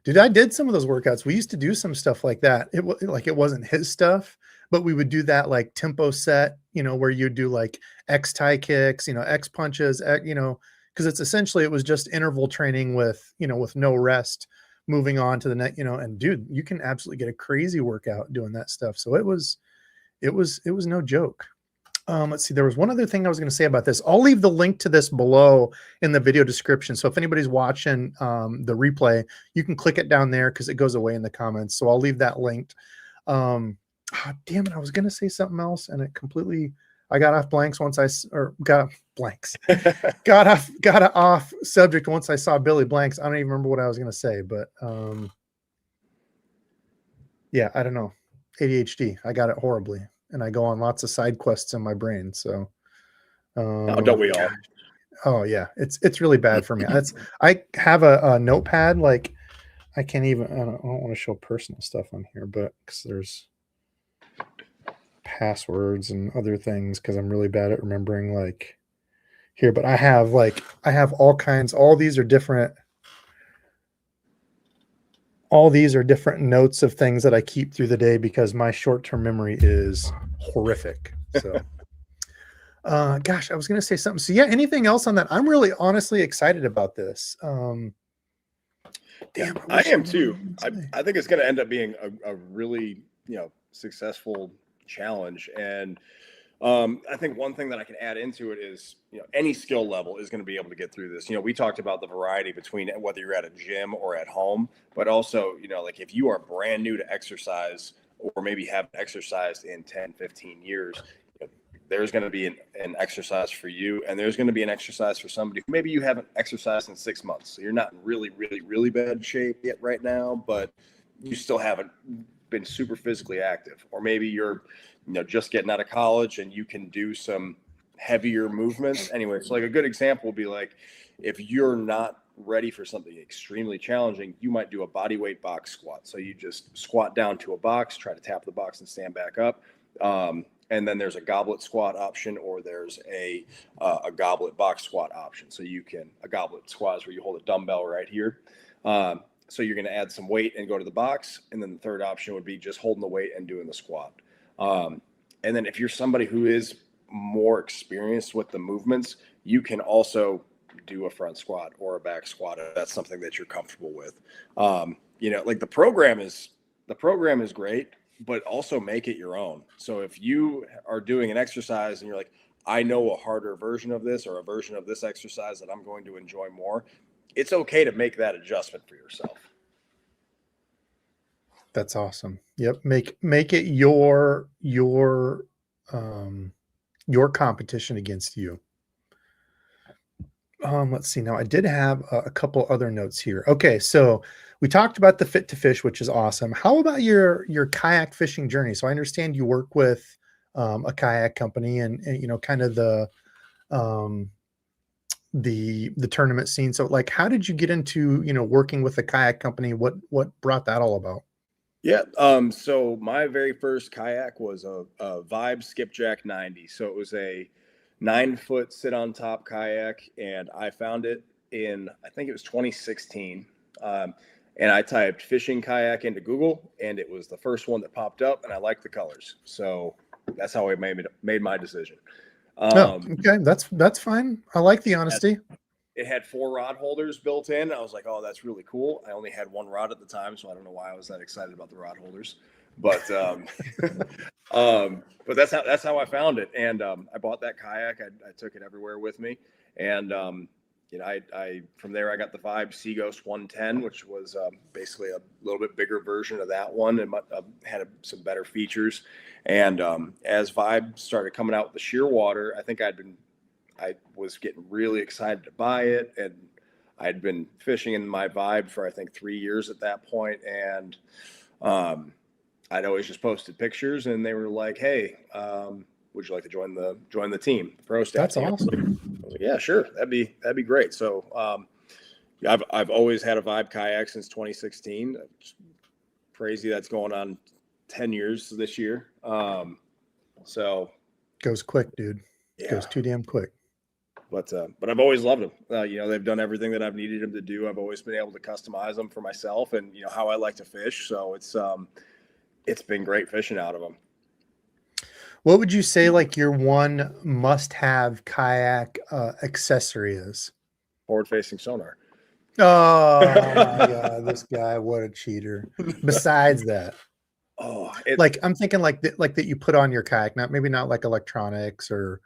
Speaker 1: Dude, I did some of those workouts. We used to do some stuff like that. It wasn't his stuff, but we would do that like tempo set, where you do like X tie kicks, X punches, because it's essentially, it was just interval training with no rest, moving on to the next, and dude, you can absolutely get a crazy workout doing that stuff. So it was no joke. Let's see. There was one other thing I was going to say about this. I'll leave the link to this below in the video description. So if anybody's watching the replay, you can click it down there because it goes away in the comments. So I'll leave that linked. Damn it. I was going to say something else and I got off blanks once got off blanks. got off subject once I saw Billy Blanks. I don't even remember what I was going to say, but yeah, I don't know. ADHD. I got it horribly. And I go on lots of side quests in my brain. So,
Speaker 2: don't we all?
Speaker 1: Oh yeah, it's really bad for me. I have a notepad. Like I can't even. I don't want to show personal stuff on here, but because there's passwords and other things, because I'm really bad at remembering like here. But I have all kinds. All these are different notes of things that I keep through the day because my short-term memory is horrific. So, gosh, I was going to say something. So yeah, anything else on that? I'm really honestly excited about this.
Speaker 2: Damn, I am too. I think it's going to end up being a really, successful challenge. And I think one thing that I can add into it is, any skill level is going to be able to get through this. We talked about the variety between whether you're at a gym or at home, but also, like if you are brand new to exercise or maybe haven't exercised in 10, 15 years, there's going to be an exercise for you. And there's going to be an exercise for somebody who maybe you haven't exercised in 6 months. So you're not in really, really, really bad shape yet right now, but you still haven't been super physically active. Or maybe you're just getting out of college and you can do some heavier movements. Anyway, so like a good example would be like, if you're not ready for something extremely challenging, you might do a body weight box squat. So you just squat down to a box, try to tap the box and stand back up. And then there's a goblet squat option, or there's a goblet box squat option. So a goblet squat is where you hold a dumbbell right here. So you're going to add some weight and go to the box. And then the third option would be just holding the weight and doing the squat. And then if you're somebody who is more experienced with the movements, you can also do a front squat or a back squat if that's something that you're comfortable with. Like the program is great, but also make it your own. So if you are doing an exercise and you're like, I know a harder version of this or a version of this exercise that I'm going to enjoy more, it's okay to make that adjustment for yourself.
Speaker 1: That's awesome. Yep. Make it your competition against you. Let's see. Now I did have a couple other notes here. Okay. So we talked about the Fit to Fish, which is awesome. How about your kayak fishing journey? So I understand you work with a kayak company and kind of the tournament scene. So like, how did you get into, working with a kayak company? What brought that all about?
Speaker 2: Yeah. So my very first kayak was a Vibe Skipjack 90. So it was a 9-foot sit on top kayak, and I found it in, I think it was 2016. and I typed fishing kayak into Google, and it was the first one that popped up, and I liked the colors. So that's how I made my decision.
Speaker 1: Okay, that's fine. I like the honesty.
Speaker 2: It had 4 rod holders built in. I was like, oh, that's really cool. I only had 1 rod at the time, so I don't know why I was that excited about the rod holders. But but that's how I found it. And I bought that kayak. I took it everywhere with me. And I from there I got the Vibe Seaghost 110, which was basically a little bit bigger version of that one, and had some better features. And as Vibe started coming out with the Shearwater, I think I was getting really excited to buy it, and I'd been fishing in my Vibe for I think 3 years at that point, and I'd always just posted pictures, and they were like, "Hey, would you like to join the team, the pro staff?"
Speaker 1: That's awesome.
Speaker 2: I was like, "Yeah, sure, that'd be great." So I've always had a Vibe kayak since 2016. It's crazy that's going on 10 years this year. So
Speaker 1: goes quick, dude.
Speaker 2: Yeah.
Speaker 1: Goes too damn quick.
Speaker 2: But I've always loved them. They've done everything that I've needed them to do. I've always been able to customize them for myself and how I like to fish. So it's been great fishing out of them.
Speaker 1: What would you say like your one must-have kayak accessory is?
Speaker 2: Forward-facing sonar.
Speaker 1: Oh my God, this guy, what a cheater. Besides that, like I'm thinking like that you put on your kayak, maybe not like electronics or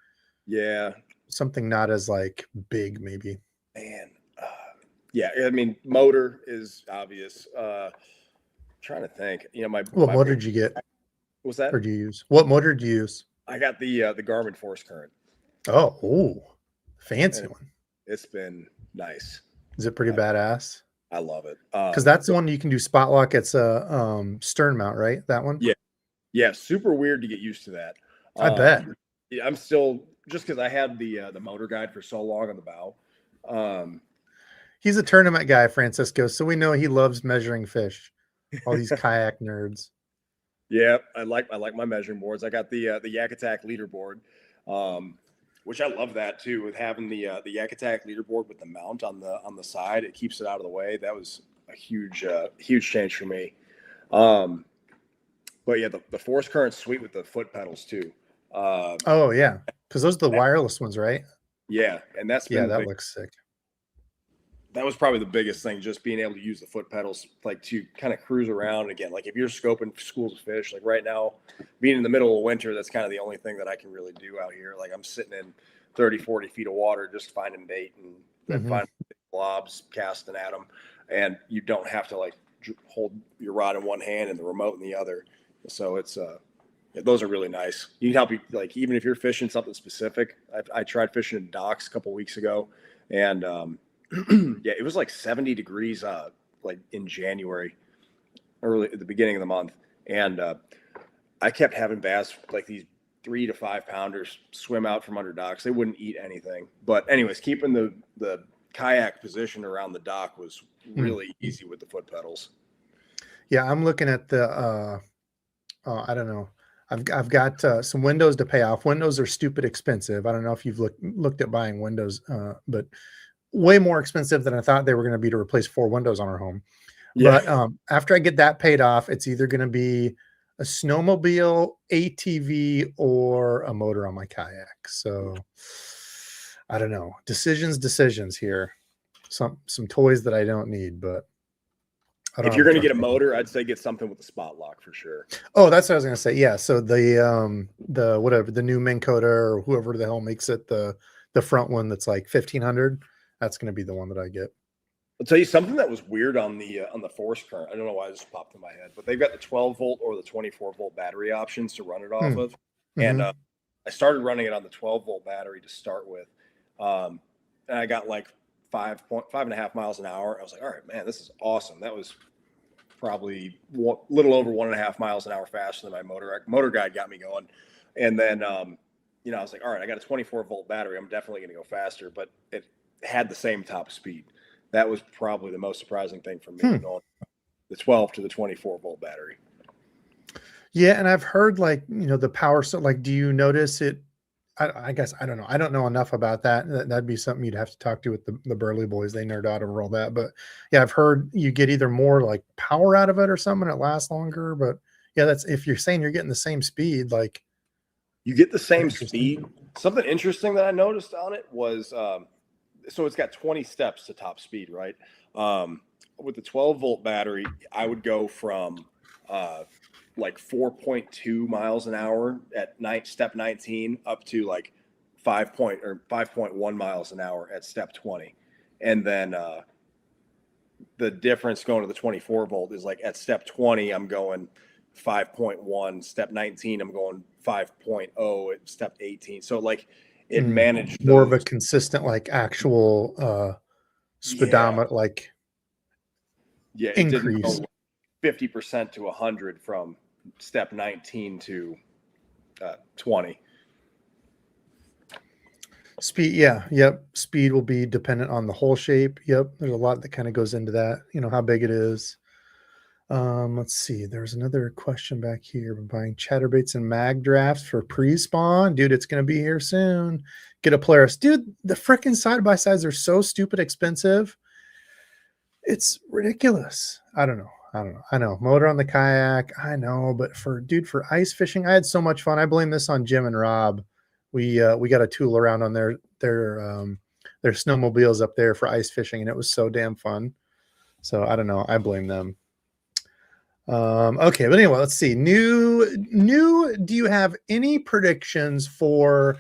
Speaker 1: something not as like big, maybe.
Speaker 2: Man, yeah, I mean, motor is obvious. Trying to think,
Speaker 1: what motor did you get?
Speaker 2: What's that?
Speaker 1: Or do you use? What motor do you use?
Speaker 2: I got the Garmin Force Current.
Speaker 1: Oh, fancy one.
Speaker 2: It's been nice.
Speaker 1: Is it pretty badass?
Speaker 2: I love it.
Speaker 1: Because that's the one you can do spot lock. It's a stern mount, right? That one?
Speaker 2: Yeah. Super weird to get used to that.
Speaker 1: I bet.
Speaker 2: Yeah, I'm still, just because I had the motor guide for so long on the bow.
Speaker 1: He's a tournament guy, Francisco, so we know he loves measuring fish. All these kayak nerds.
Speaker 2: Yeah, I like my measuring boards. I got the Yak Attack leaderboard, which I love that too. With having the Yak Attack leaderboard with the mount on the side, it keeps it out of the way. That was a huge change for me. But yeah, the Force Current's sweet with the foot pedals too.
Speaker 1: Oh yeah, because those are the wireless ones, right?
Speaker 2: Yeah, and that
Speaker 1: looks sick.
Speaker 2: That was probably the biggest thing, just being able to use the foot pedals, like to kind of cruise around again. Like if you're scoping schools of fish, like right now, being in the middle of winter, that's kind of the only thing that I can really do out here. Like I'm sitting in 30, 40 feet of water, just finding bait and then finding blobs, casting at them. And you don't have to like hold your rod in one hand and the remote in the other. So it's, those are really nice. You can help you, like, even if you're fishing something specific. I tried fishing in docks a couple weeks ago, and yeah, it was like 70 degrees like in January, early at the beginning of the month, and I kept having bass, like these 3 to 5 pounders, swim out from under docks. They wouldn't eat anything. But anyways, keeping the kayak position around the dock was really easy with the foot pedals.
Speaker 1: Yeah, I'm looking at the I don't know. I've got some windows to pay off. Windows are stupid expensive. I don't know if you've looked at buying windows, but way more expensive than I thought they were going to be to replace 4 windows on our home. Yeah. But after I get that paid off, it's either going to be a snowmobile, ATV, or a motor on my kayak. So I don't know. Decisions here. Some toys that I don't need, but
Speaker 2: if you're going to get a motor, I'd say get something with a spot lock for sure.
Speaker 1: Oh, that's what I was going to say. Yeah. So the whatever, the new Minn Kota or whoever the hell makes it, the front one that's like 1,500. That's going to be the one that I get.
Speaker 2: I'll tell you something that was weird on the Force Current. I don't know why this popped in my head, but they've got the 12 volt or the 24 volt battery options to run it off of. And I started running it on the 12 volt battery to start with. And I got like 5.5 miles an hour. I was like, all right, man, this is awesome. That was probably a little over 1.5 miles an hour faster than my motor guide got me going. And then, I was like, all right, I got a 24 volt battery. I'm definitely going to go faster, but it had the same top speed. That was probably the most surprising thing for me, going the 12 to the 24 volt battery.
Speaker 1: Yeah. And I've heard like, the power. So like, do you notice it I guess I don't know. I don't know enough about that. That'd be something you'd have to talk to with the Burley boys. They nerd out over all that. But yeah, I've heard you get either more like power out of it or something. It lasts longer. But yeah, that's if you're saying you're getting the same speed, like
Speaker 2: you get the same speed. Something interesting that I noticed on it was so it's got 20 steps to top speed, right? With the 12-volt battery, I would go from like 4.2 miles an hour at step 19 up to like 5.1 miles an hour at step 20. And then the difference going to the 24 volt is like at step 20, I'm going 5.1, step 19, I'm going 5.0 at step 18. So like it managed
Speaker 1: more of a consistent, like actual speedometer, like
Speaker 2: it
Speaker 1: increase.
Speaker 2: didn't go 50% to 100 from step 19 to 20.
Speaker 1: Speed, yeah, yep. Speed will be dependent on the hole shape. Yep, there's a lot that kind of goes into that. You know how big it is. Let's see. There's another question back here. I'm buying chatterbaits and mag drafts for pre-spawn. Dude, it's gonna be here soon. Get a Polaris. Dude, the freaking side-by-sides are so stupid expensive. It's ridiculous. I don't know. I know. Motor on the kayak. I know, but for ice fishing, I had so much fun. I blame this on Jim and Rob. We got a tool around on their snowmobiles up there for ice fishing, and it was so damn fun. So I don't know. I blame them. Okay, but anyway, let's see. New. Do you have any predictions for?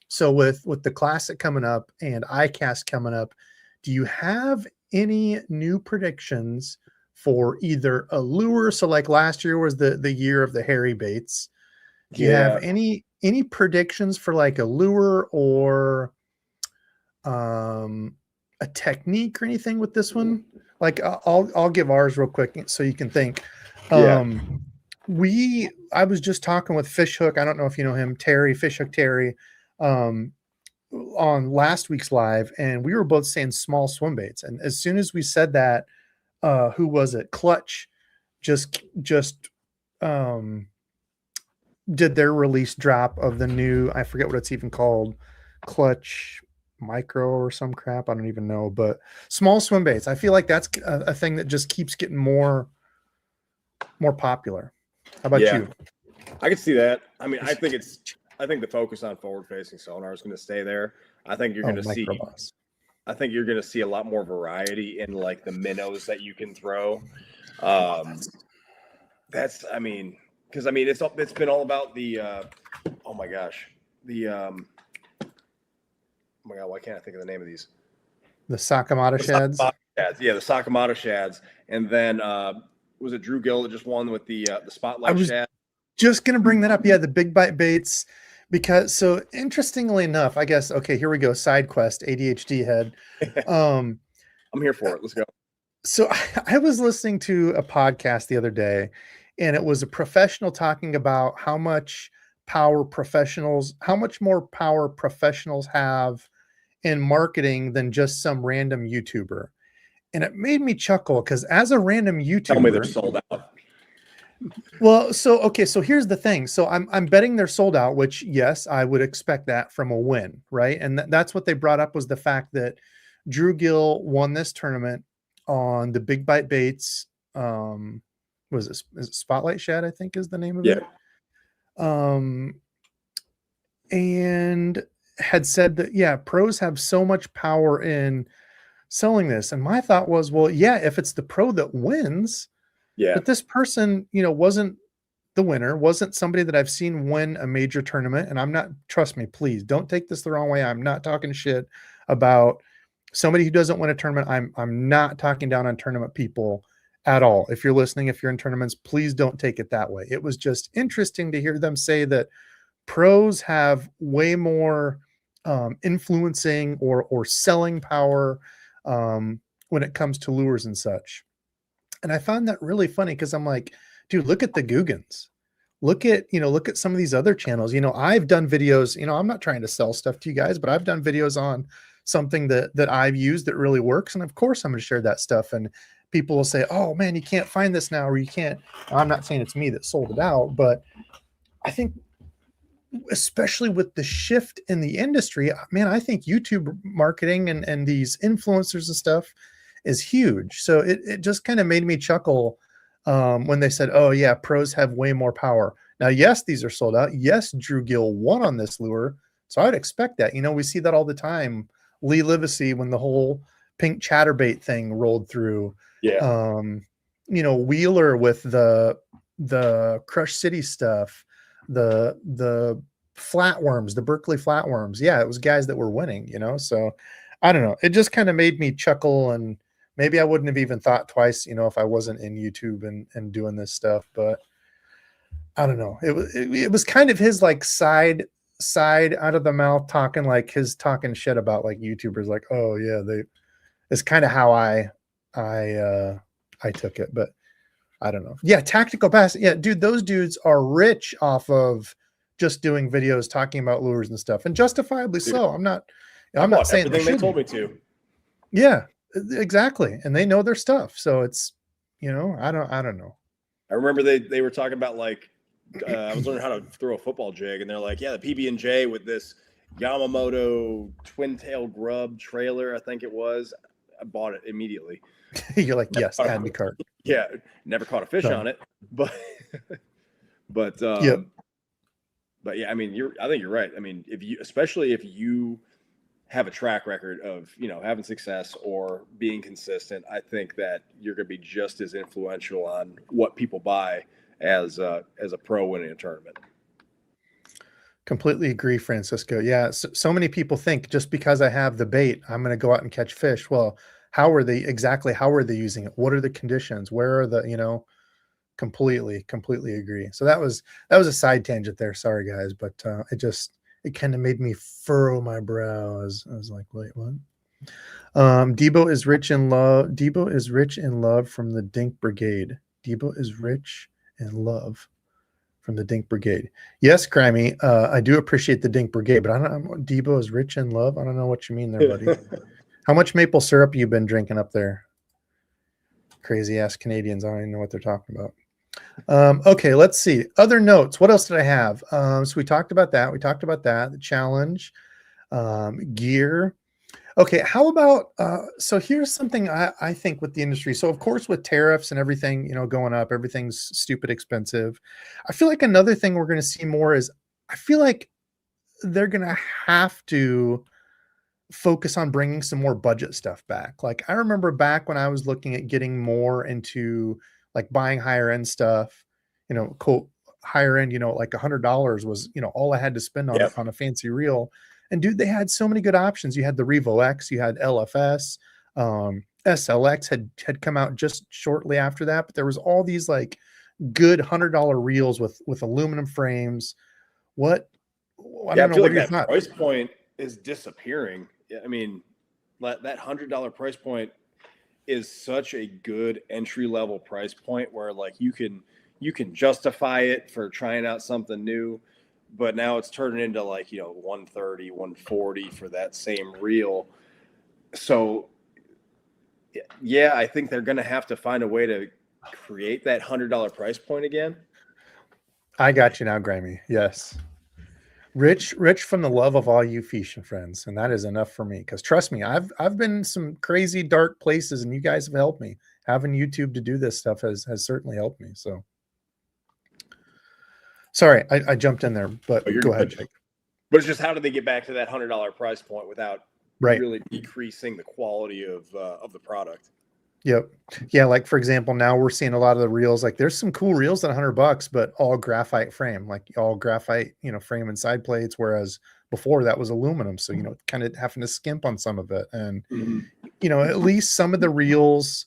Speaker 1: So with the Classic coming up and ICAST coming up, do you have any new predictions for either a lure? So like last year was the year of the hairy baits. Do you have any predictions for like a lure or a technique or anything with this one? Like I'll give ours real quick so you can think. I was just talking with Fishhook. I don't know if you know him, Terry, Fishhook Terry, on last week's live, and we were both saying small swim baits. And as soon as we said that, who was it? Clutch just did their release drop of the new, I forget what it's even called, Clutch Micro or some crap. I don't even know, but small swim baits. I feel like that's a thing that just keeps getting more popular. How about you?
Speaker 2: I can see that. I mean, I think the focus on forward-facing sonar is going to stay there. I think you're going to see. I think you're going to see a lot more variety in like the minnows that you can throw. It's been all about the. Oh my gosh, why can't I think of the name of these?
Speaker 1: The Sakamata shads.
Speaker 2: Yeah, the Sakamata shads, and then was it Drew Gill that just won with the spotlight shad?
Speaker 1: Just gonna bring that up. Yeah, the big bite baits. Because so interestingly enough, I guess, okay, here we go. Side quest, ADHD head.
Speaker 2: I'm here for it. Let's go.
Speaker 1: So I was listening to a podcast the other day, and it was a professional talking about how much more power professionals have in marketing than just some random YouTuber. And it made me chuckle because as a random YouTuber,
Speaker 2: tell me they're sold out.
Speaker 1: Well, so here's the thing. So I'm betting they're sold out, which yes, I would expect that from a win, right? And that's what they brought up was the fact that Drew Gill won this tournament on the Big Bite Baits. Is it Spotlight Shad? I think is the name of it. And had said that pros have so much power in selling this. And my thought was, well, yeah, if it's the pro that wins. Yeah. But this person, wasn't the winner, wasn't somebody that I've seen win a major tournament. And I'm not, trust me, please don't take this the wrong way. I'm not talking shit about somebody who doesn't win a tournament. I'm not talking down on tournament people at all. If you're listening, if you're in tournaments, please don't take it that way. It was just interesting to hear them say that pros have way more influencing or selling power when it comes to lures and such. And I found that really funny because I'm like, dude, look at the Googans. Look at some of these other channels. I've done videos, I'm not trying to sell stuff to you guys, but I've done videos on something that I've used that really works. And of course I'm going to share that stuff. And people will say, oh man, you can't find this now, or you can't. I'm not saying it's me that sold it out, but I think especially with the shift in the industry, man, I think YouTube marketing and these influencers and stuff is huge. So it just kind of made me chuckle when they said, oh yeah, pros have way more power. Now, yes, these are sold out. Yes, Drew Gill won on this lure. So I'd expect that. You know, we see that all the time. Lee Livesey, when the whole pink chatterbait thing rolled through.
Speaker 2: Yeah.
Speaker 1: You know, Wheeler with the Crush City stuff, the flatworms, the Berkeley flatworms. Yeah, it was guys that were winning, you know. So I don't know. It just kind of made me chuckle, and maybe I wouldn't have even thought twice, you know, if I wasn't in YouTube and doing this stuff. But I don't know. It was kind of his like side out of the mouth talking, like his talking shit about like YouTubers, like, oh yeah, they it's kind of how I took it. But I don't know. Yeah, Tactical Bass. Yeah, dude, those dudes are rich off of just doing videos talking about lures and stuff, and justifiably so. I'm not saying
Speaker 2: everything they told me to.
Speaker 1: Yeah, exactly. And they know their stuff. So it's, you know, I don't know.
Speaker 2: I remember they were talking about like I was learning how to throw a football jig, and they're like, yeah, the PB&J with this Yamamoto twin tail grub trailer, I think it was. I bought it immediately.
Speaker 1: You're like, yes, add to cart.
Speaker 2: Yeah, never caught a fish on it, but
Speaker 1: yep.
Speaker 2: But yeah, I mean, I think you're right. I mean, especially if you have a track record of, you know, having success or being consistent, I think that you're going to be just as influential on what people buy as a pro winning a tournament.
Speaker 1: Completely agree, Francisco. Yeah, so many people think just because I have the bait, I'm going to go out and catch fish. Well, how are they using it? What are the conditions? Where are the, you know, completely agree. So that was a side tangent there. Sorry guys, but it kind of made me furrow my brows. I was like, wait, what? Debo is rich in love from the Dink Brigade. Debo is rich in love from the Dink Brigade. Yes, Crimey, I do appreciate the Dink Brigade, but I don't. Debo is rich in love. I don't know what you mean there, buddy. How much maple syrup you been drinking up there? Crazy ass Canadians. I don't even know what they're talking about. Okay, let's see. Other notes. What else did I have? So we talked about that. The challenge, gear. Okay, how about so here's something I think with the industry. So of course with tariffs and everything, you know, going up, everything's stupid expensive. I feel like another thing we're going to see more is I feel like they're going to have to focus on bringing some more budget stuff back. Like I remember back when I was looking at getting more into like buying higher end stuff, you know, quote higher end, you know, like $100 was, you know, all I had to spend on a fancy reel. And dude, they had so many good options. You had the Revo X, you had LFS, SLX had come out just shortly after that, but there was all these like good $100 reels with aluminum frames. I don't know. What are your thoughts?
Speaker 2: Price point is disappearing. I mean, that $100 price point is such a good entry level price point where like you can justify it for trying out something new, but now it's turning into like, you know, 130, 140 for that same reel. So yeah, I think they're going to have to find a way to create that $100 price point again.
Speaker 1: I got you now, Grammy. Yes. Rich from the love of all you fishing friends, and that is enough for me. Because trust me, I've been in some crazy dark places, and you guys have helped me. Having YouTube to do this stuff has certainly helped me. So, sorry, I jumped in there, but go ahead, Jake.
Speaker 2: But it's just how do they get back to that $100 price point without really decreasing the quality of the product?
Speaker 1: Yep. Yeah. Like for example, now we're seeing a lot of the reels, like there's some cool reels at $100, but all graphite frame, like all graphite, you know, frame and side plates. Whereas before that was aluminum. So, you know, kind of having to skimp on some of it. And, you know, at least some of the reels,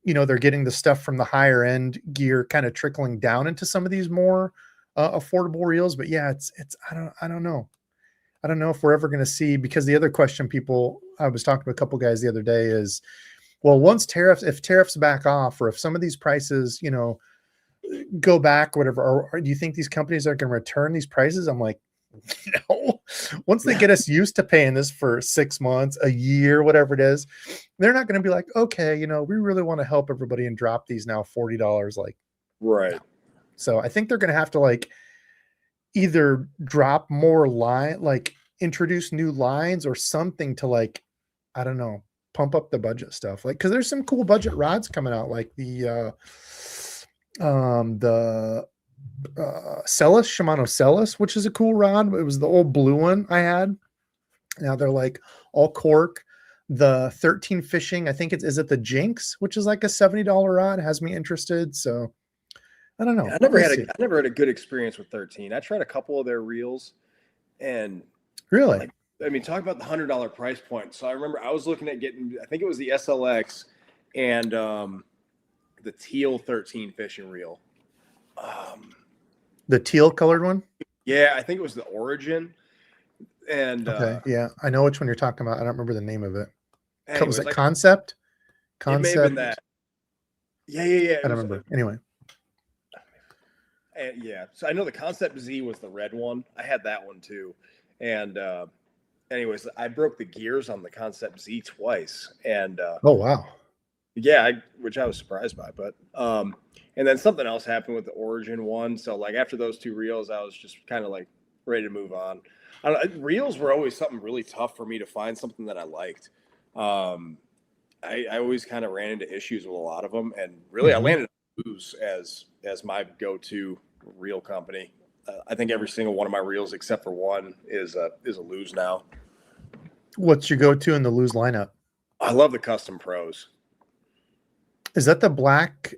Speaker 1: you know, they're getting the stuff from the higher end gear kind of trickling down into some of these more affordable reels. But yeah, it's, I don't know. I don't know if we're ever going to see, because the other question I was talking to a couple guys the other day is, well, if tariffs back off, or if some of these prices, you know, go back, whatever, or do you think these companies are going to return these prices? I'm like, no. Once they get us used to paying this for 6 months, a year, whatever it is, they're not going to be like, okay, you know, we really want to help everybody and drop these now $40. Like,
Speaker 2: right.
Speaker 1: So I think they're going to have to like either drop more line, like introduce new lines or something to like, I don't know, pump up the budget stuff. Like, cause there's some cool budget rods coming out, like the Celis, Shimano Celis, which is a cool rod. It was the old blue one I had. Now they're like all cork. The 13 fishing, I think is it the Jinx, which is like a $70 rod, has me interested. So I don't know.
Speaker 2: Yeah, I never had a good experience with 13. I tried a couple of their reels, and
Speaker 1: really,
Speaker 2: like, I mean, talk about the $100 price point. So I remember I was looking at getting, I think it was the SLX and the teal 13 fishing reel.
Speaker 1: The teal colored one.
Speaker 2: Yeah, I think it was the Origin. And
Speaker 1: okay, yeah, I know which one you're talking about. I don't remember the name of it.
Speaker 2: anyways,
Speaker 1: Was it
Speaker 2: like,
Speaker 1: Concept?
Speaker 2: It may have been that. Yeah.
Speaker 1: I don't remember. Anyway.
Speaker 2: Yeah. So I know the Concept Z was the red one. I had that one too. And anyways, I broke the gears on the Concept Z twice. And
Speaker 1: oh wow.
Speaker 2: Yeah, which I was surprised by. But and then something else happened with the Origin one. So like after those two reels, I was just kind of like ready to move on. Reels were always something really tough for me to find something that I liked. I always kind of ran into issues with a lot of them, and really I landed on Lose as my go-to reel company. I think every single one of my reels except for one is a Lose now.
Speaker 1: What's your go-to in the Lose lineup?
Speaker 2: I love the Custom Pros.
Speaker 1: Is that the black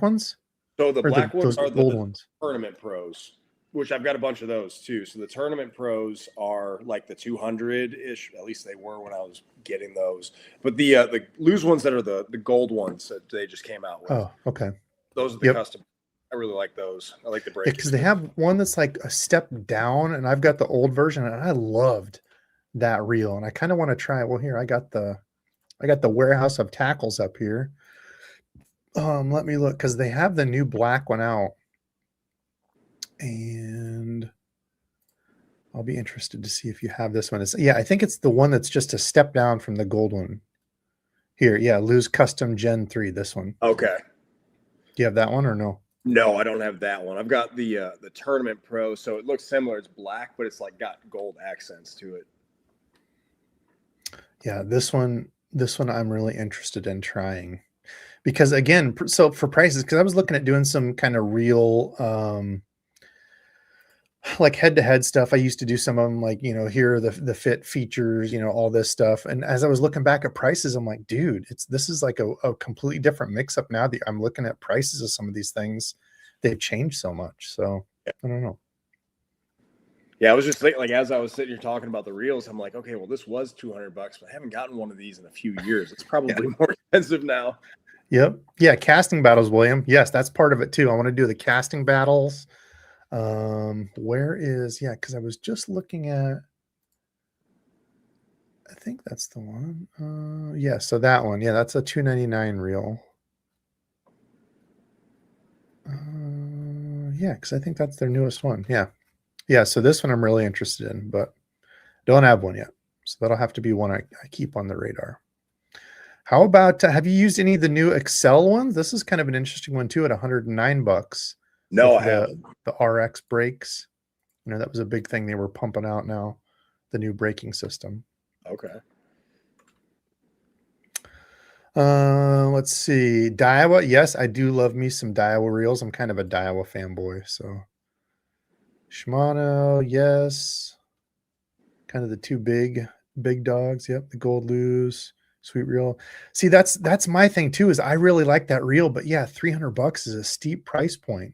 Speaker 1: ones?
Speaker 2: So the black ones are the
Speaker 1: gold ones.
Speaker 2: Tournament Pros, which I've got a bunch of those too. So the Tournament Pros are like the 200-ish, at least they were when I was getting those. But the Lose ones that are the gold ones that they just came out with.
Speaker 1: Oh, okay.
Speaker 2: Those are the custom. I really like those. I like the break.
Speaker 1: Because they have one that's like a step down, and I've got the old version, and I loved that reel, and I kind of want to try it. Well, here I got the warehouse of tackles up here. Let me look, because they have the new black one out, and I'll be interested to see if you have this one. Yeah, I think it's the one that's just a step down from the gold one. Here, yeah, Lose Custom Gen 3, this one.
Speaker 2: Okay.
Speaker 1: Do you have that one or no?
Speaker 2: No, I don't have that one. I've got the Tournament Pro, so it looks similar. It's black, but it's like got gold accents to it.
Speaker 1: Yeah, this one I'm really interested in trying. Because again, so for prices, because I was looking at doing some kind of real like head-to-head stuff. I used to do some of them, like, here are the fit features, all this stuff. And as I was looking back at prices, I'm like, dude, this is like a completely different mix-up now that I'm looking at prices of some of these things. They've changed so much. So I don't know.
Speaker 2: Yeah, I was just thinking, like, as I was sitting here talking about the reels, I'm like, okay, well, this was $200, but I haven't gotten one of these in a few years. It's probably more expensive now.
Speaker 1: Yep. Yeah. Casting battles, William. Yes, that's part of it too. I want to do the casting battles. Because I was just looking at, I think that's the one. Yeah, so that one. Yeah, that's a $299 reel. Yeah, because I think that's their newest one. Yeah. Yeah, so this one I'm really interested in, but don't have one yet. So that'll have to be one I keep on the radar. How about, have you used any of the new Excel ones? This is kind of an interesting one too at $109.
Speaker 2: No, I haven't.
Speaker 1: The RX brakes. That was a big thing they were pumping out now, the new braking system.
Speaker 2: Okay.
Speaker 1: Let's see. Daiwa. Yes, I do love me some Daiwa reels. I'm kind of a Daiwa fanboy. So Shimano, yes. Kind of the two big dogs. Yep, the Gold Lose. Sweet reel. See, that's my thing too, is I really like that reel, but yeah, $300 is a steep price point.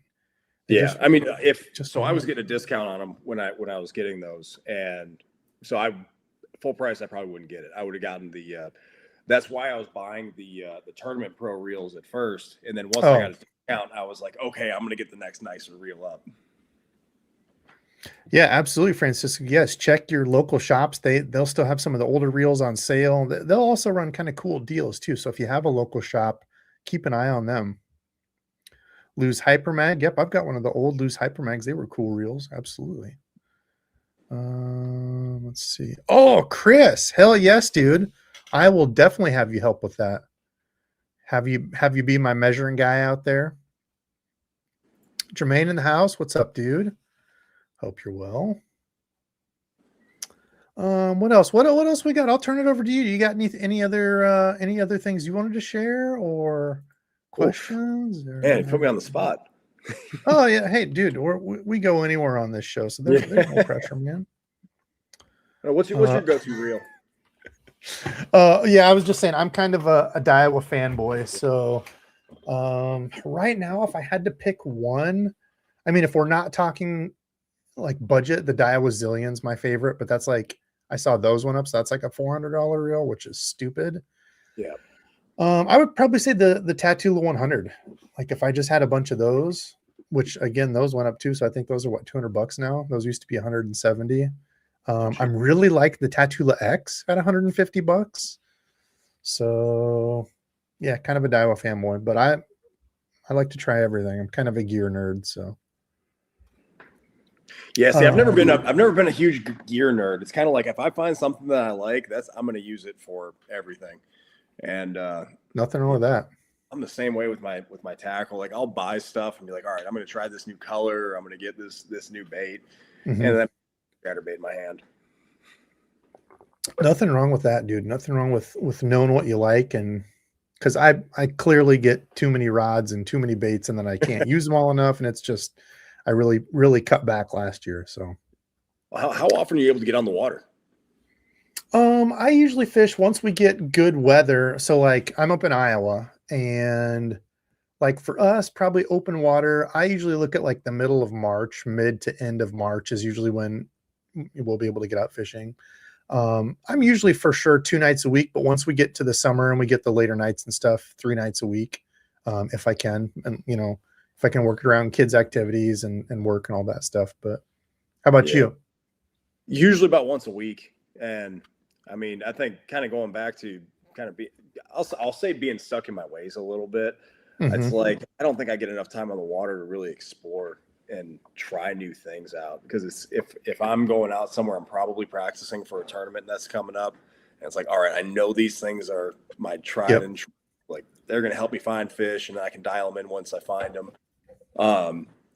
Speaker 2: I mean, I was getting a discount on them when I was getting those, and so full price I probably wouldn't get it. I would have gotten the that's why I was buying the Tournament Pro reels at first, and then once I got a discount, I was like, okay, I'm gonna get the next nicer reel up.
Speaker 1: Yeah, absolutely, Francisco. Yes, check your local shops. They'll still have some of the older reels on sale. They'll also run kind of cool deals too. So if you have a local shop, keep an eye on them. Lose Hypermag. Yep, I've got one of the old Lose Hypermags. They were cool reels. Absolutely. Let's see. Oh, Chris. Hell yes, dude. I will definitely have you help with that. Have you be my measuring guy out there? Jermaine in the house. What's up, dude? Hope you're well. What else? What else we got? I'll turn it over to you. You got any other things you wanted to share or questions? Or...
Speaker 2: Man, put me on the spot.
Speaker 1: Oh yeah, hey dude, we go anywhere on this show, so there's no pressure, man.
Speaker 2: What's your go-to reel?
Speaker 1: Yeah, I was just saying I'm kind of a Daiwa fanboy, so right now if I had to pick one, I mean if we're not talking like budget, the Daiwa Zillion's my favorite, but that's like I saw those one up, so that's like a $400 reel, which is stupid.
Speaker 2: Yeah.
Speaker 1: I would probably say the Tatula 100. Like if I just had a bunch of those, which again those went up too, so I think those are what $200 now. Those used to be 170. I'm really like the Tatula X at $150. So yeah, kind of a Daiwa fanboy, but I like to try everything. I'm kind of a gear nerd, so.
Speaker 2: Yeah, see, I've never been a huge gear nerd. It's kind of like if I find something that I like, I'm going to use it for everything. And
Speaker 1: nothing wrong with that.
Speaker 2: I'm the same way with my tackle. Like I'll buy stuff and be like, all right, I'm going to try this new color. I'm going to get this new bait, and then Chatterbait in my hand.
Speaker 1: Nothing wrong with that, dude. Nothing wrong with knowing what you like, and because I clearly get too many rods and too many baits, and then I can't use them all enough, and it's just I really cut back last year. So,
Speaker 2: how often are you able to get on the water?
Speaker 1: I usually fish once we get good weather. So like I'm up in Iowa, and like for us, probably open water. I usually look at like the middle of March, mid to end of March is usually when we'll be able to get out fishing. I'm usually for sure 2 nights a week, but once we get to the summer and we get the later nights and stuff, 3 nights a week, if I can, and if I can work around kids' activities and work and all that stuff. But how about you?
Speaker 2: Usually about once a week. And I mean, I think kind of going back to kind of I'll say being stuck in my ways a little bit. It's like, I don't think I get enough time on the water to really explore and try new things out, because if I'm going out somewhere, I'm probably practicing for a tournament that's coming up, and it's like, all right, I know these things are my tried and true, like they're going to help me find fish, and I can dial them in once I find them.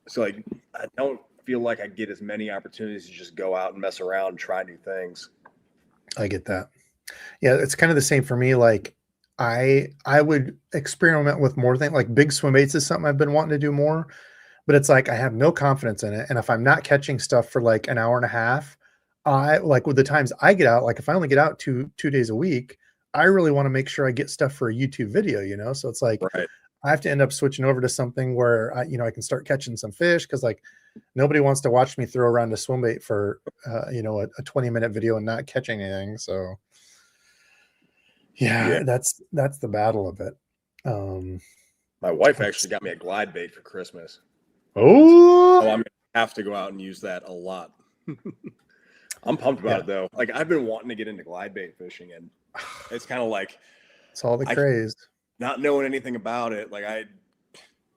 Speaker 2: So like I don't feel like I get as many opportunities to just go out and mess around and try new things.
Speaker 1: I get that. Yeah, it's kind of the same for me. Like I would experiment with more things. Like big swim baits is something I've been wanting to do more, but it's like I have no confidence in it. And if I'm not catching stuff for like an hour and a half, I like with the times I get out, like if I only get out two days a week, I really want to make sure I get stuff for a YouTube video, So it's like I have to end up switching over to something where I can start catching some fish, because like nobody wants to watch me throw around a swim bait for a 20-minute video and not catching anything. So yeah, that's the battle of it.
Speaker 2: My wife actually got me a glide bait for Christmas.
Speaker 1: Oh,
Speaker 2: I'm gonna have to go out and use that a lot. I'm pumped about it though. Like I've been wanting to get into glide bait fishing, and it's kind of like
Speaker 1: it's all the craze.
Speaker 2: Not knowing anything about it, like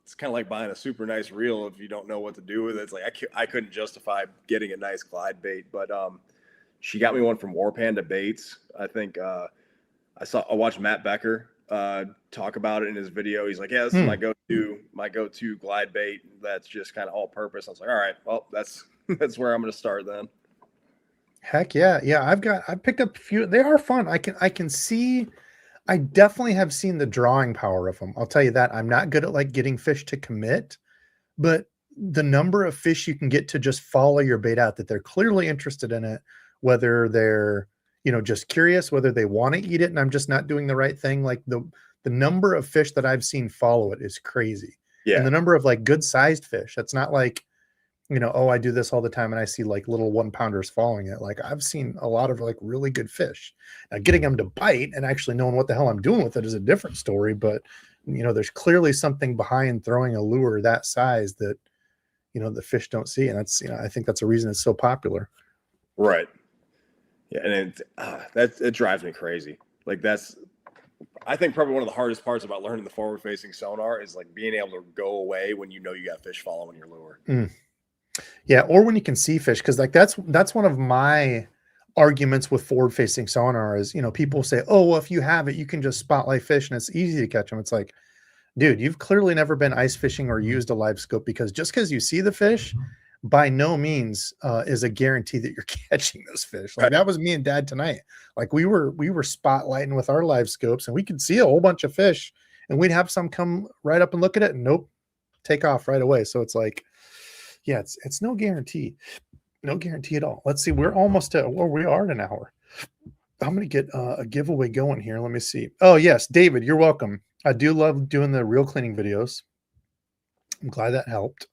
Speaker 2: it's kind of like buying a super nice reel if you don't know what to do with it. It's like I couldn't justify getting a nice glide bait, but she got me one from War Panda Baits. I think I watched Matt Becker talk about it in his video. He's like, yeah, this is my go-to glide bait. That's just kind of all purpose. I was like, all right, well, that's where I'm going to start then.
Speaker 1: Heck yeah. Yeah. I've picked up a few. They are fun. I can see, I definitely have seen the drawing power of them. I'll tell you that. I'm not good at like getting fish to commit, but the number of fish you can get to just follow your bait out, that they're clearly interested in it, whether they're, just curious, whether they want to eat it and I'm just not doing the right thing. Like the number of fish that I've seen follow it is crazy. Yeah. And the number of like good sized fish. That's not like, I do this all the time and I see like little 1-pounders following it. Like I've seen a lot of like really good fish. Now getting them to bite and actually knowing what the hell I'm doing with it is a different story. But, there's clearly something behind throwing a lure that size that, the fish don't see. And that's, I think that's a reason it's so popular.
Speaker 2: Right. Yeah. And it drives me crazy. Like I think probably one of the hardest parts about learning the forward facing sonar is like being able to go away when you got fish following your lure.
Speaker 1: Yeah, or when you can see fish, because like that's one of my arguments with forward facing sonar is, people say, oh, well, if you have it, you can just spotlight fish and it's easy to catch them. It's like, dude, you've clearly never been ice fishing or used a live scope, because just because you see the fish, by no means is a guarantee that you're catching those fish. Like that was me and Dad tonight. Like we were spotlighting with our live scopes, and we could see a whole bunch of fish, and we'd have some come right up and look at it, and nope, take off right away. So it's like, yeah, it's no guarantee. No guarantee at all. Let's see. We're almost at, well, we are at an hour. I'm going to get a giveaway going here. Let me see. Oh, yes. David, you're welcome. I do love doing the reel cleaning videos. I'm glad that helped.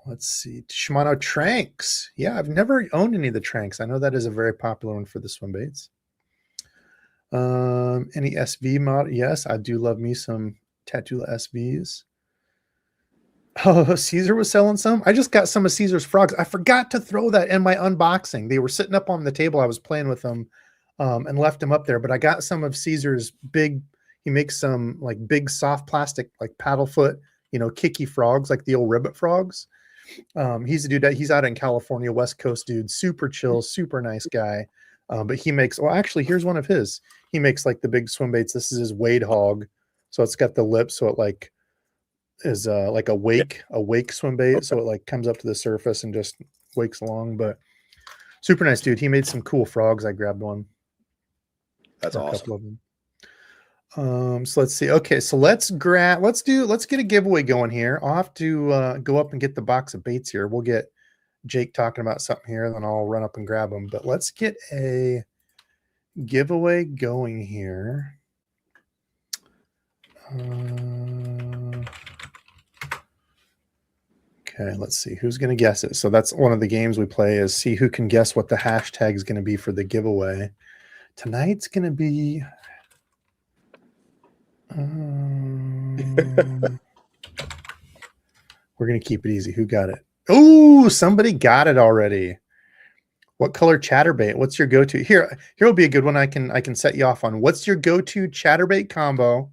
Speaker 1: Let's see. Shimano Tranks. Yeah, I've never owned any of the Tranks. I know that is a very popular one for the swim baits. Any SV mod? Yes, I do love me some Tatula SVs. Oh, Caesar was selling some. I just got some of Caesar's frogs. I forgot to throw that in my unboxing. They were sitting up on the table. I was playing with them and left them up there. But I got some of Caesar's big. He makes some like big soft plastic, like paddle foot, kicky frogs, like the old ribbit frogs. He's a dude that he's out in California, West Coast dude, super chill, super nice guy. But he makes, well, actually, here's one of his. He makes like the big swim baits. This is his Wade hog. So it's got the lip. So it like is like a wake swim bait. So it like comes up to the surface and just wakes along. But super nice dude. He made some cool frogs. I grabbed one.
Speaker 2: That's awesome.
Speaker 1: A couple of them. So let's see. Okay, so let's get a giveaway going here. I'll have to go up and get the box of baits here. We'll get Jake talking about something here, then I'll run up and grab them. But let's get a giveaway going here. Okay, let's see who's going to guess it. So that's one of the games we play, is see who can guess what the hashtag is going to be for the giveaway. Tonight's going to be we're going to keep it easy. Who got it? Oh, somebody got it already. What color chatterbait? What's your go-to? Here will be a good one. I can set you off on. What's your go-to chatterbait combo?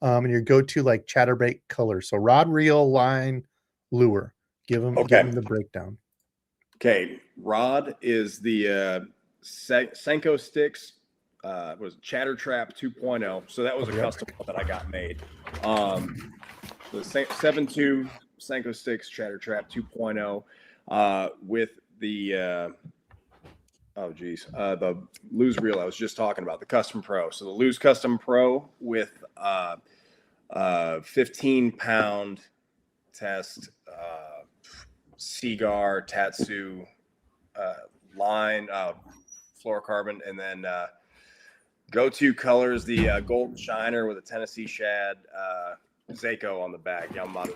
Speaker 1: And your go-to like chatterbait color. So rod, reel, line, lure. Give them the breakdown.
Speaker 2: Okay, rod is the Senko Sticks. Was Chatter Trap 2.0. So that was a custom one that I got made. The 7.2 Senko Sticks Chatter Trap 2.0 with the the Lose Reel I was just talking about, the Custom Pro. So the Lose Custom Pro with 15-pound test Seagar Tatsu line fluorocarbon, and then go-to colors, the Golden Shiner with a Tennessee Shad, Seiko on the back, Yamamoto.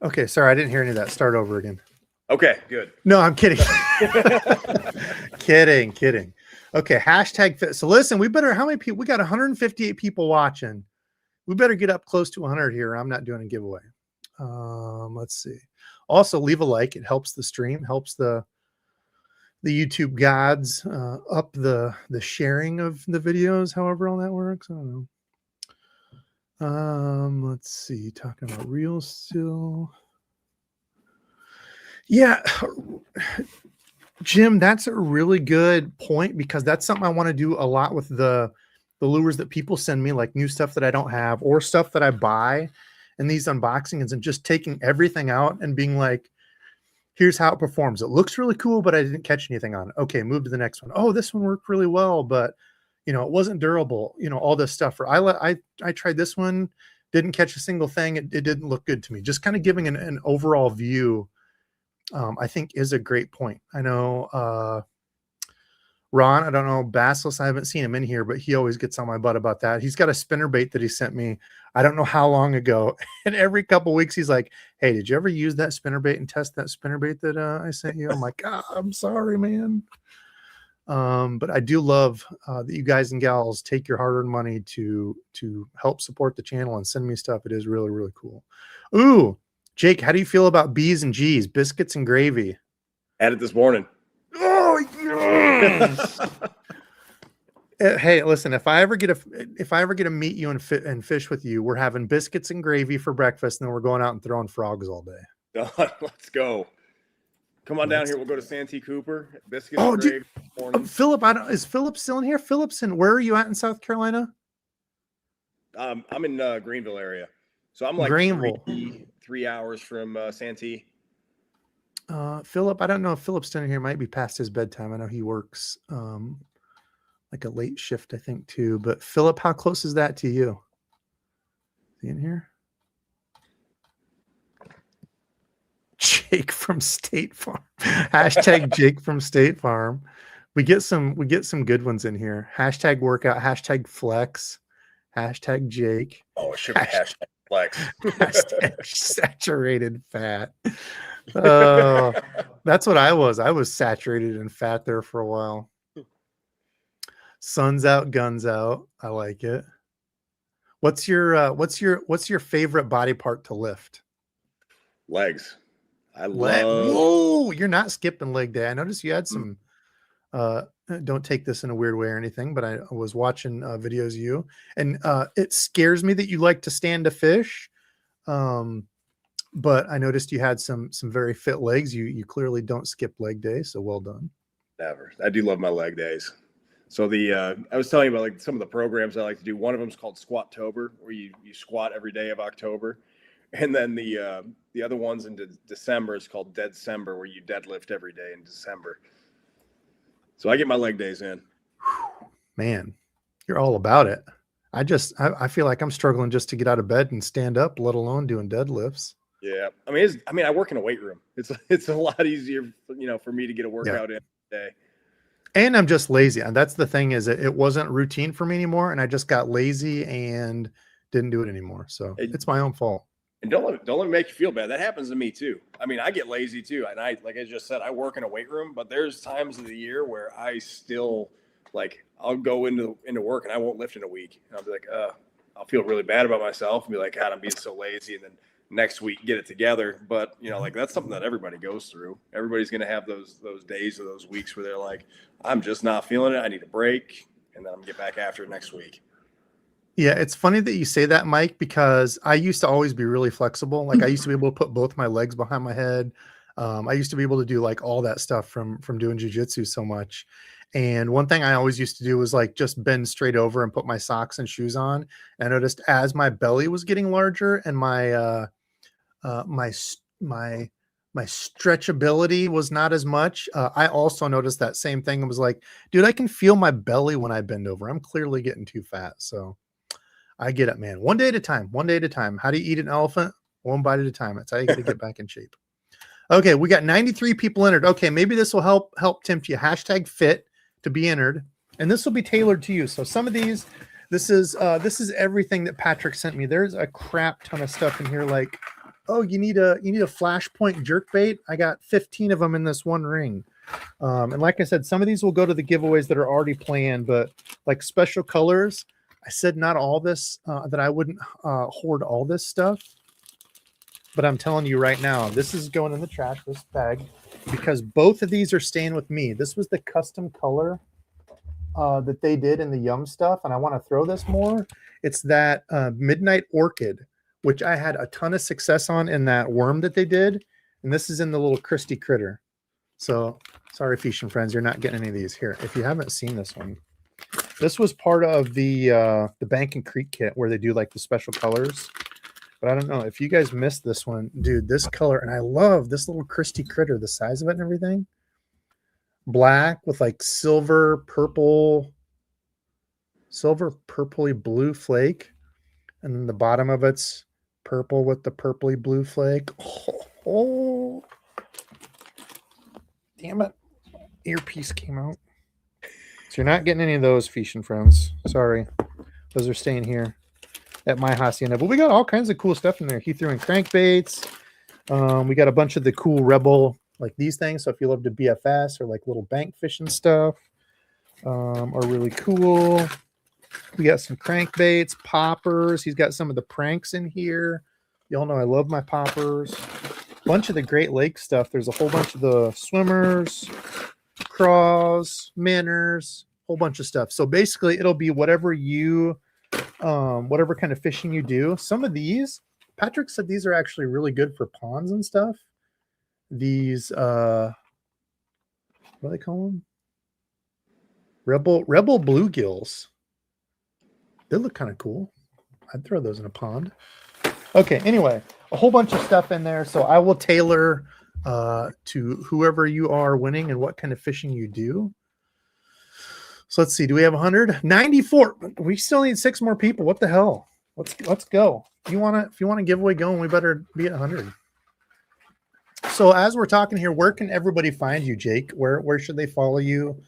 Speaker 1: Okay, sorry, I didn't hear any of that. Start over again.
Speaker 2: Okay, good.
Speaker 1: No, I'm kidding. Kidding. Okay, hashtag. So listen, we better, how many people? We got 158 people watching. We better get up close to 100 here. I'm not doing a giveaway. Let's see. Also, leave a like. It helps the stream, helps the YouTube gods up the sharing of the videos, however all that works. I don't know. Let's see. Talking about reels still. Yeah. Jim, that's a really good point, because that's something I want to do a lot with the lures that people send me, like new stuff that I don't have or stuff that I buy in these unboxings, and just taking everything out and being like, here's how it performs. It looks really cool, but I didn't catch anything on it. Okay, move to the next one. Oh, this one worked really well, but it wasn't durable. All this stuff. Or I tried this one, didn't catch a single thing. It didn't look good to me. Just kind of giving an overall view, I think, is a great point. I know Ron, I don't know, Basilis, I haven't seen him in here, but he always gets on my butt about that. He's got a spinnerbait that he sent me, I don't know how long ago. And every couple of weeks, he's like, hey, did you ever use that spinnerbait and test that spinnerbait that I sent you? I'm like, I'm sorry, man. But I do love that you guys and gals take your hard-earned money to help support the channel and send me stuff. It is really, really cool. Ooh, Jake, how do you feel about B's and G's, biscuits and gravy?
Speaker 2: Had it this morning.
Speaker 1: Oh, yes. Hey, listen, if I ever get to meet you and fish with you, we're having biscuits and gravy for breakfast, and then we're going out and throwing frogs all day.
Speaker 2: Let's go. Come on down here. We'll go to Santee Cooper. Biscuits
Speaker 1: Oh,
Speaker 2: and gravy.
Speaker 1: Philip, is Philip still in here? Philip's in. Where are you at in South Carolina?
Speaker 2: I'm in Greenville area, so I'm like
Speaker 1: Greenville.
Speaker 2: 3 hours from Santee.
Speaker 1: Philip, I don't know if Philip's still in here. Might be past his bedtime. I know he works like a late shift, I think, too. But Philip, how close is that to you? Is he in here? Jake from State Farm. Hashtag Jake from State Farm. We get some good ones in here. Hashtag workout, hashtag flex, hashtag Jake.
Speaker 2: Oh, it should be hashtag flex.
Speaker 1: Hashtag saturated fat. That's what I was. I was saturated in fat there for a while. Sun's out, guns out. I like it. What's your favorite body part to lift?
Speaker 2: Legs.
Speaker 1: Whoa, you're not skipping leg day. I noticed you had some don't take this in a weird way or anything, but I was watching videos of you, and it scares me that you like to stand to fish. But I noticed you had some very fit legs. You clearly don't skip leg day, so well done.
Speaker 2: Never. I do love my leg days. So I was telling you about like some of the programs I like to do. One of them is called Squattober, where you squat every day of October. And then the other one's in December is called Deadcember, where you deadlift every day in December. So I get my leg days in.
Speaker 1: Man, you're all about it. I feel like I'm struggling just to get out of bed and stand up, let alone doing deadlifts.
Speaker 2: Yeah, I mean, I work in a weight room. It's a lot easier, for me to get a workout in today.
Speaker 1: And I'm just lazy, and that's the thing, is it wasn't routine for me anymore, and I just got lazy and didn't do it anymore. So it's my own fault.
Speaker 2: And don't let me make you feel bad. That happens to me too. I mean, I get lazy too, and like I just said, I work in a weight room, but there's times of the year where I still I'll go into work and I won't lift in a week, and I'll be like, I'll feel really bad about myself and be like, God, I'm being so lazy, and then next week get it together. But that's something that everybody goes through. Everybody's going to have those days or those weeks where they're like, I'm just not feeling it. I need a break. And then I'm get back after it next week.
Speaker 1: Yeah. It's funny that you say that, Mike, because I used to always be really flexible. Like I used to be able to put both my legs behind my head. I used to be able to do like all that stuff from doing jujitsu so much. And one thing I always used to do was like just bend straight over and put my socks and shoes on. And I noticed as my belly was getting larger and my stretchability was not as much. I also noticed that same thing. I was like, dude, I can feel my belly when I bend over. I'm clearly getting too fat. So I get it, man. One day at a time. How do you eat an elephant? One bite at a time. That's how you got to get back in shape. Okay, we got 93 people entered. Okay, maybe this will help tempt you. Hashtag fit to be entered, and this will be tailored to you. So some of these, this is everything that Patrick sent me. There's a crap ton of stuff in here. Like, oh, you need a flashpoint jerk bait. I got 15 of them in this one ring. And like I said, some of these will go to the giveaways that are already planned, but like special colors, I said not all this, that I wouldn't hoard all this stuff. But I'm telling you right now, this is going in the trash, this bag, because both of these are staying with me. This was the custom color that they did in the Yum stuff, and I want to throw this more. It's that Midnight Orchid, which I had a ton of success on in that worm that they did, and this is in the little Christy Critter. So, sorry, Feeshin friends, you're not getting any of these. Here, if you haven't seen this one, this was part of the Bank and Creek kit where they do like the special colors. But I don't know if you guys missed this one, dude. This color, and I love this little Christy Critter, the size of it and everything. Black with like silver, purpley blue flake, and then the bottom of it's purple with the purpley blue flake. Oh, damn it! Earpiece came out. So you're not getting any of those, Feeshin friends. Sorry, those are staying here at my hacienda. But we got all kinds of cool stuff in there. He threw in crankbaits. We got a bunch of the cool Rebel, like these things. So if you love to BFS or like little bank fishing stuff, are really cool. We got some crankbaits, poppers. He's got some of the pranks in here. Y'all know I love my poppers. Bunch of the Great Lakes stuff. There's a whole bunch of the swimmers, craws, minnows, whole bunch of stuff. So basically it'll be whatever kind of fishing you do. Some of these, Patrick said these are actually really good for ponds and stuff. These What do they call them? Rebel bluegills. They look kind of cool. I'd throw those in a pond. Okay, anyway, a whole bunch of stuff in there. So I will tailor to whoever you are winning and what kind of fishing you do. So let's see. Do we have 194? We still need 6 more people. What the hell? Let's go. If you want to giveaway going, we better be at 100. So as we're talking here, where can everybody find you, Jake? Where should they follow you?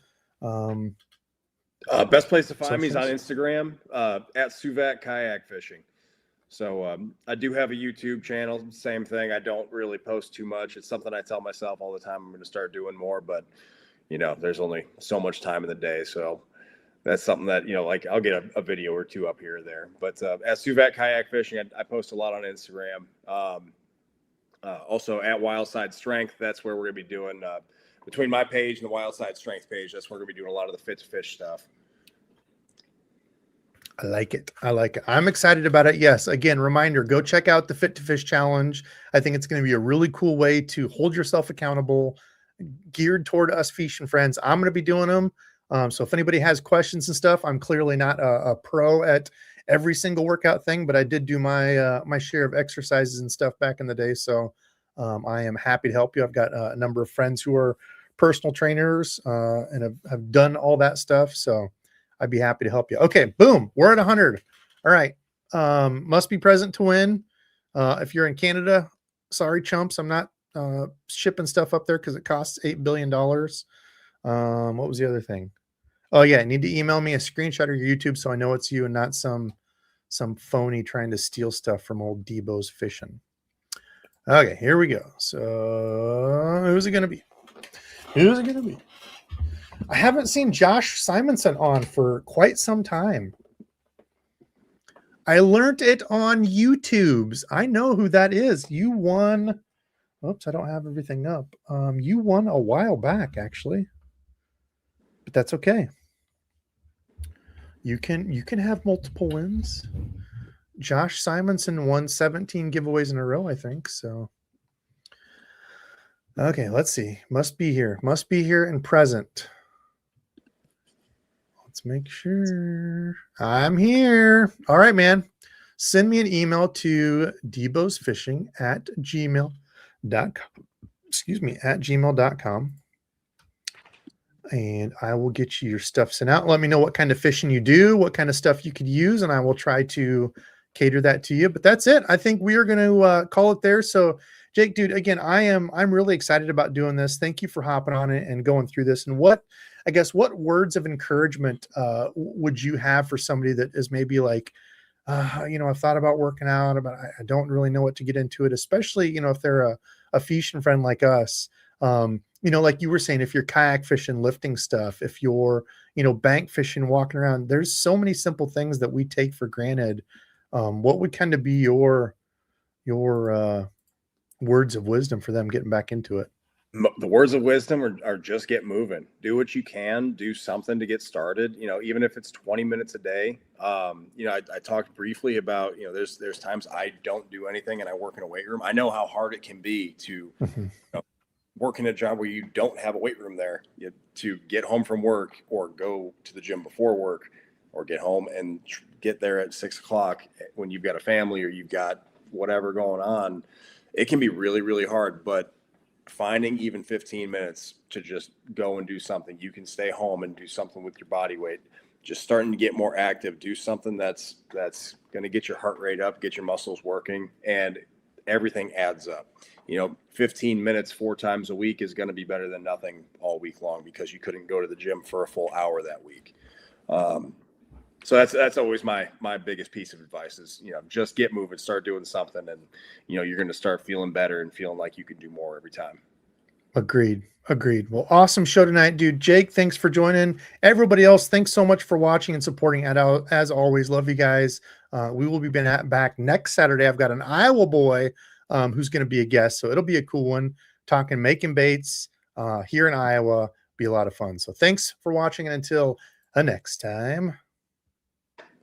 Speaker 2: Best place to find me is on Instagram at Suvak Kayak Fishing. So I do have a YouTube channel. Same thing. I don't really post too much. It's something I tell myself all the time. I'm going to start doing more, but there's only so much time in the day. So that's something that, like I'll get a video or 2 up here or there. But at Suvak Kayak Fishing, I post a lot on Instagram. Also at Wildside Strength, that's where we're going to be doing between my page and the Wildside Strength page. That's where we're going to be doing a lot of the Fit to Fish stuff.
Speaker 1: I like it. I'm excited about it. Yes. Again, reminder, go check out the Fit to Fish challenge. I think it's going to be a really cool way to hold yourself accountable, geared toward us feeshin friends. I'm going to be doing them. So if anybody has questions and stuff, I'm clearly not a pro at every single workout thing, but I did do my my share of exercises and stuff back in the day. So I am happy to help you. I've got a number of friends who are personal trainers and have done all that stuff. So I'd be happy to help you. Okay, boom. We're at 100. All right. Must be present to win. If you're in Canada, sorry, chumps. I'm not shipping stuff up there because it costs $8 billion. What was the other thing? Oh, yeah. Need to email me a screenshot of your YouTube so I know it's you and not some phony trying to steal stuff from old DEBO'S fishing. Okay, here we go. So who's it going to be? Who's it going to be? I haven't seen Josh Simonson on for quite some time. I learned it on YouTube's. I know who that is. You won. Oops, I don't have everything up. You won a while back, actually. But that's okay. You can have multiple wins. Josh Simonson won 17 giveaways in a row, I think. So okay, let's see. Must be here. Must be here and present. Let's make sure I'm here. All right, man. Send me an email to debosfishing@gmail.com. Excuse me, @gmail.com. And I will get you your stuff sent out. Let me know what kind of fishing you do, what kind of stuff you could use, and I will try to cater that to you. But that's it. I think we are going to call it there. So Jake, dude, again, I'm really excited about doing this. Thank you for hopping on it and going through this. And what words of encouragement would you have for somebody that is maybe like, I've thought about working out, but I don't really know what to get into it, especially, if they're a fishing friend like us. Like you were saying, if you're kayak fishing, lifting stuff, if you're, bank fishing, walking around, there's so many simple things that we take for granted. What would kind of be your words of wisdom for them getting back into it?
Speaker 2: The words of wisdom are just get moving. Do what you can. Do something to get started. Even if it's 20 minutes a day. I talked briefly about, there's times I don't do anything and I work in a weight room. I know how hard it can be to work in a job where you don't have a weight room there. To get home from work or go to the gym before work or get home and get there at 6 o'clock when you've got a family or you've got whatever going on. It can be really, really hard, but finding even 15 minutes to just go and do something. You can stay home and do something with your body weight. Just starting to get more active. Do something that's going to get your heart rate up, get your muscles working, and everything adds up. 15 minutes 4 times a week is going to be better than nothing all week long because you couldn't go to the gym for a full hour that week. So that's always my biggest piece of advice is, just get moving, start doing something, and, you're going to start feeling better and feeling like you can do more every time.
Speaker 1: Agreed. Well, awesome show tonight, dude. Jake, thanks for joining. Everybody else, thanks so much for watching and supporting. As always, love you guys. We will be back next Saturday. I've got an Iowa boy who's going to be a guest, so it'll be a cool one. Talking making baits here in Iowa. Be a lot of fun. So thanks for watching, and until next time.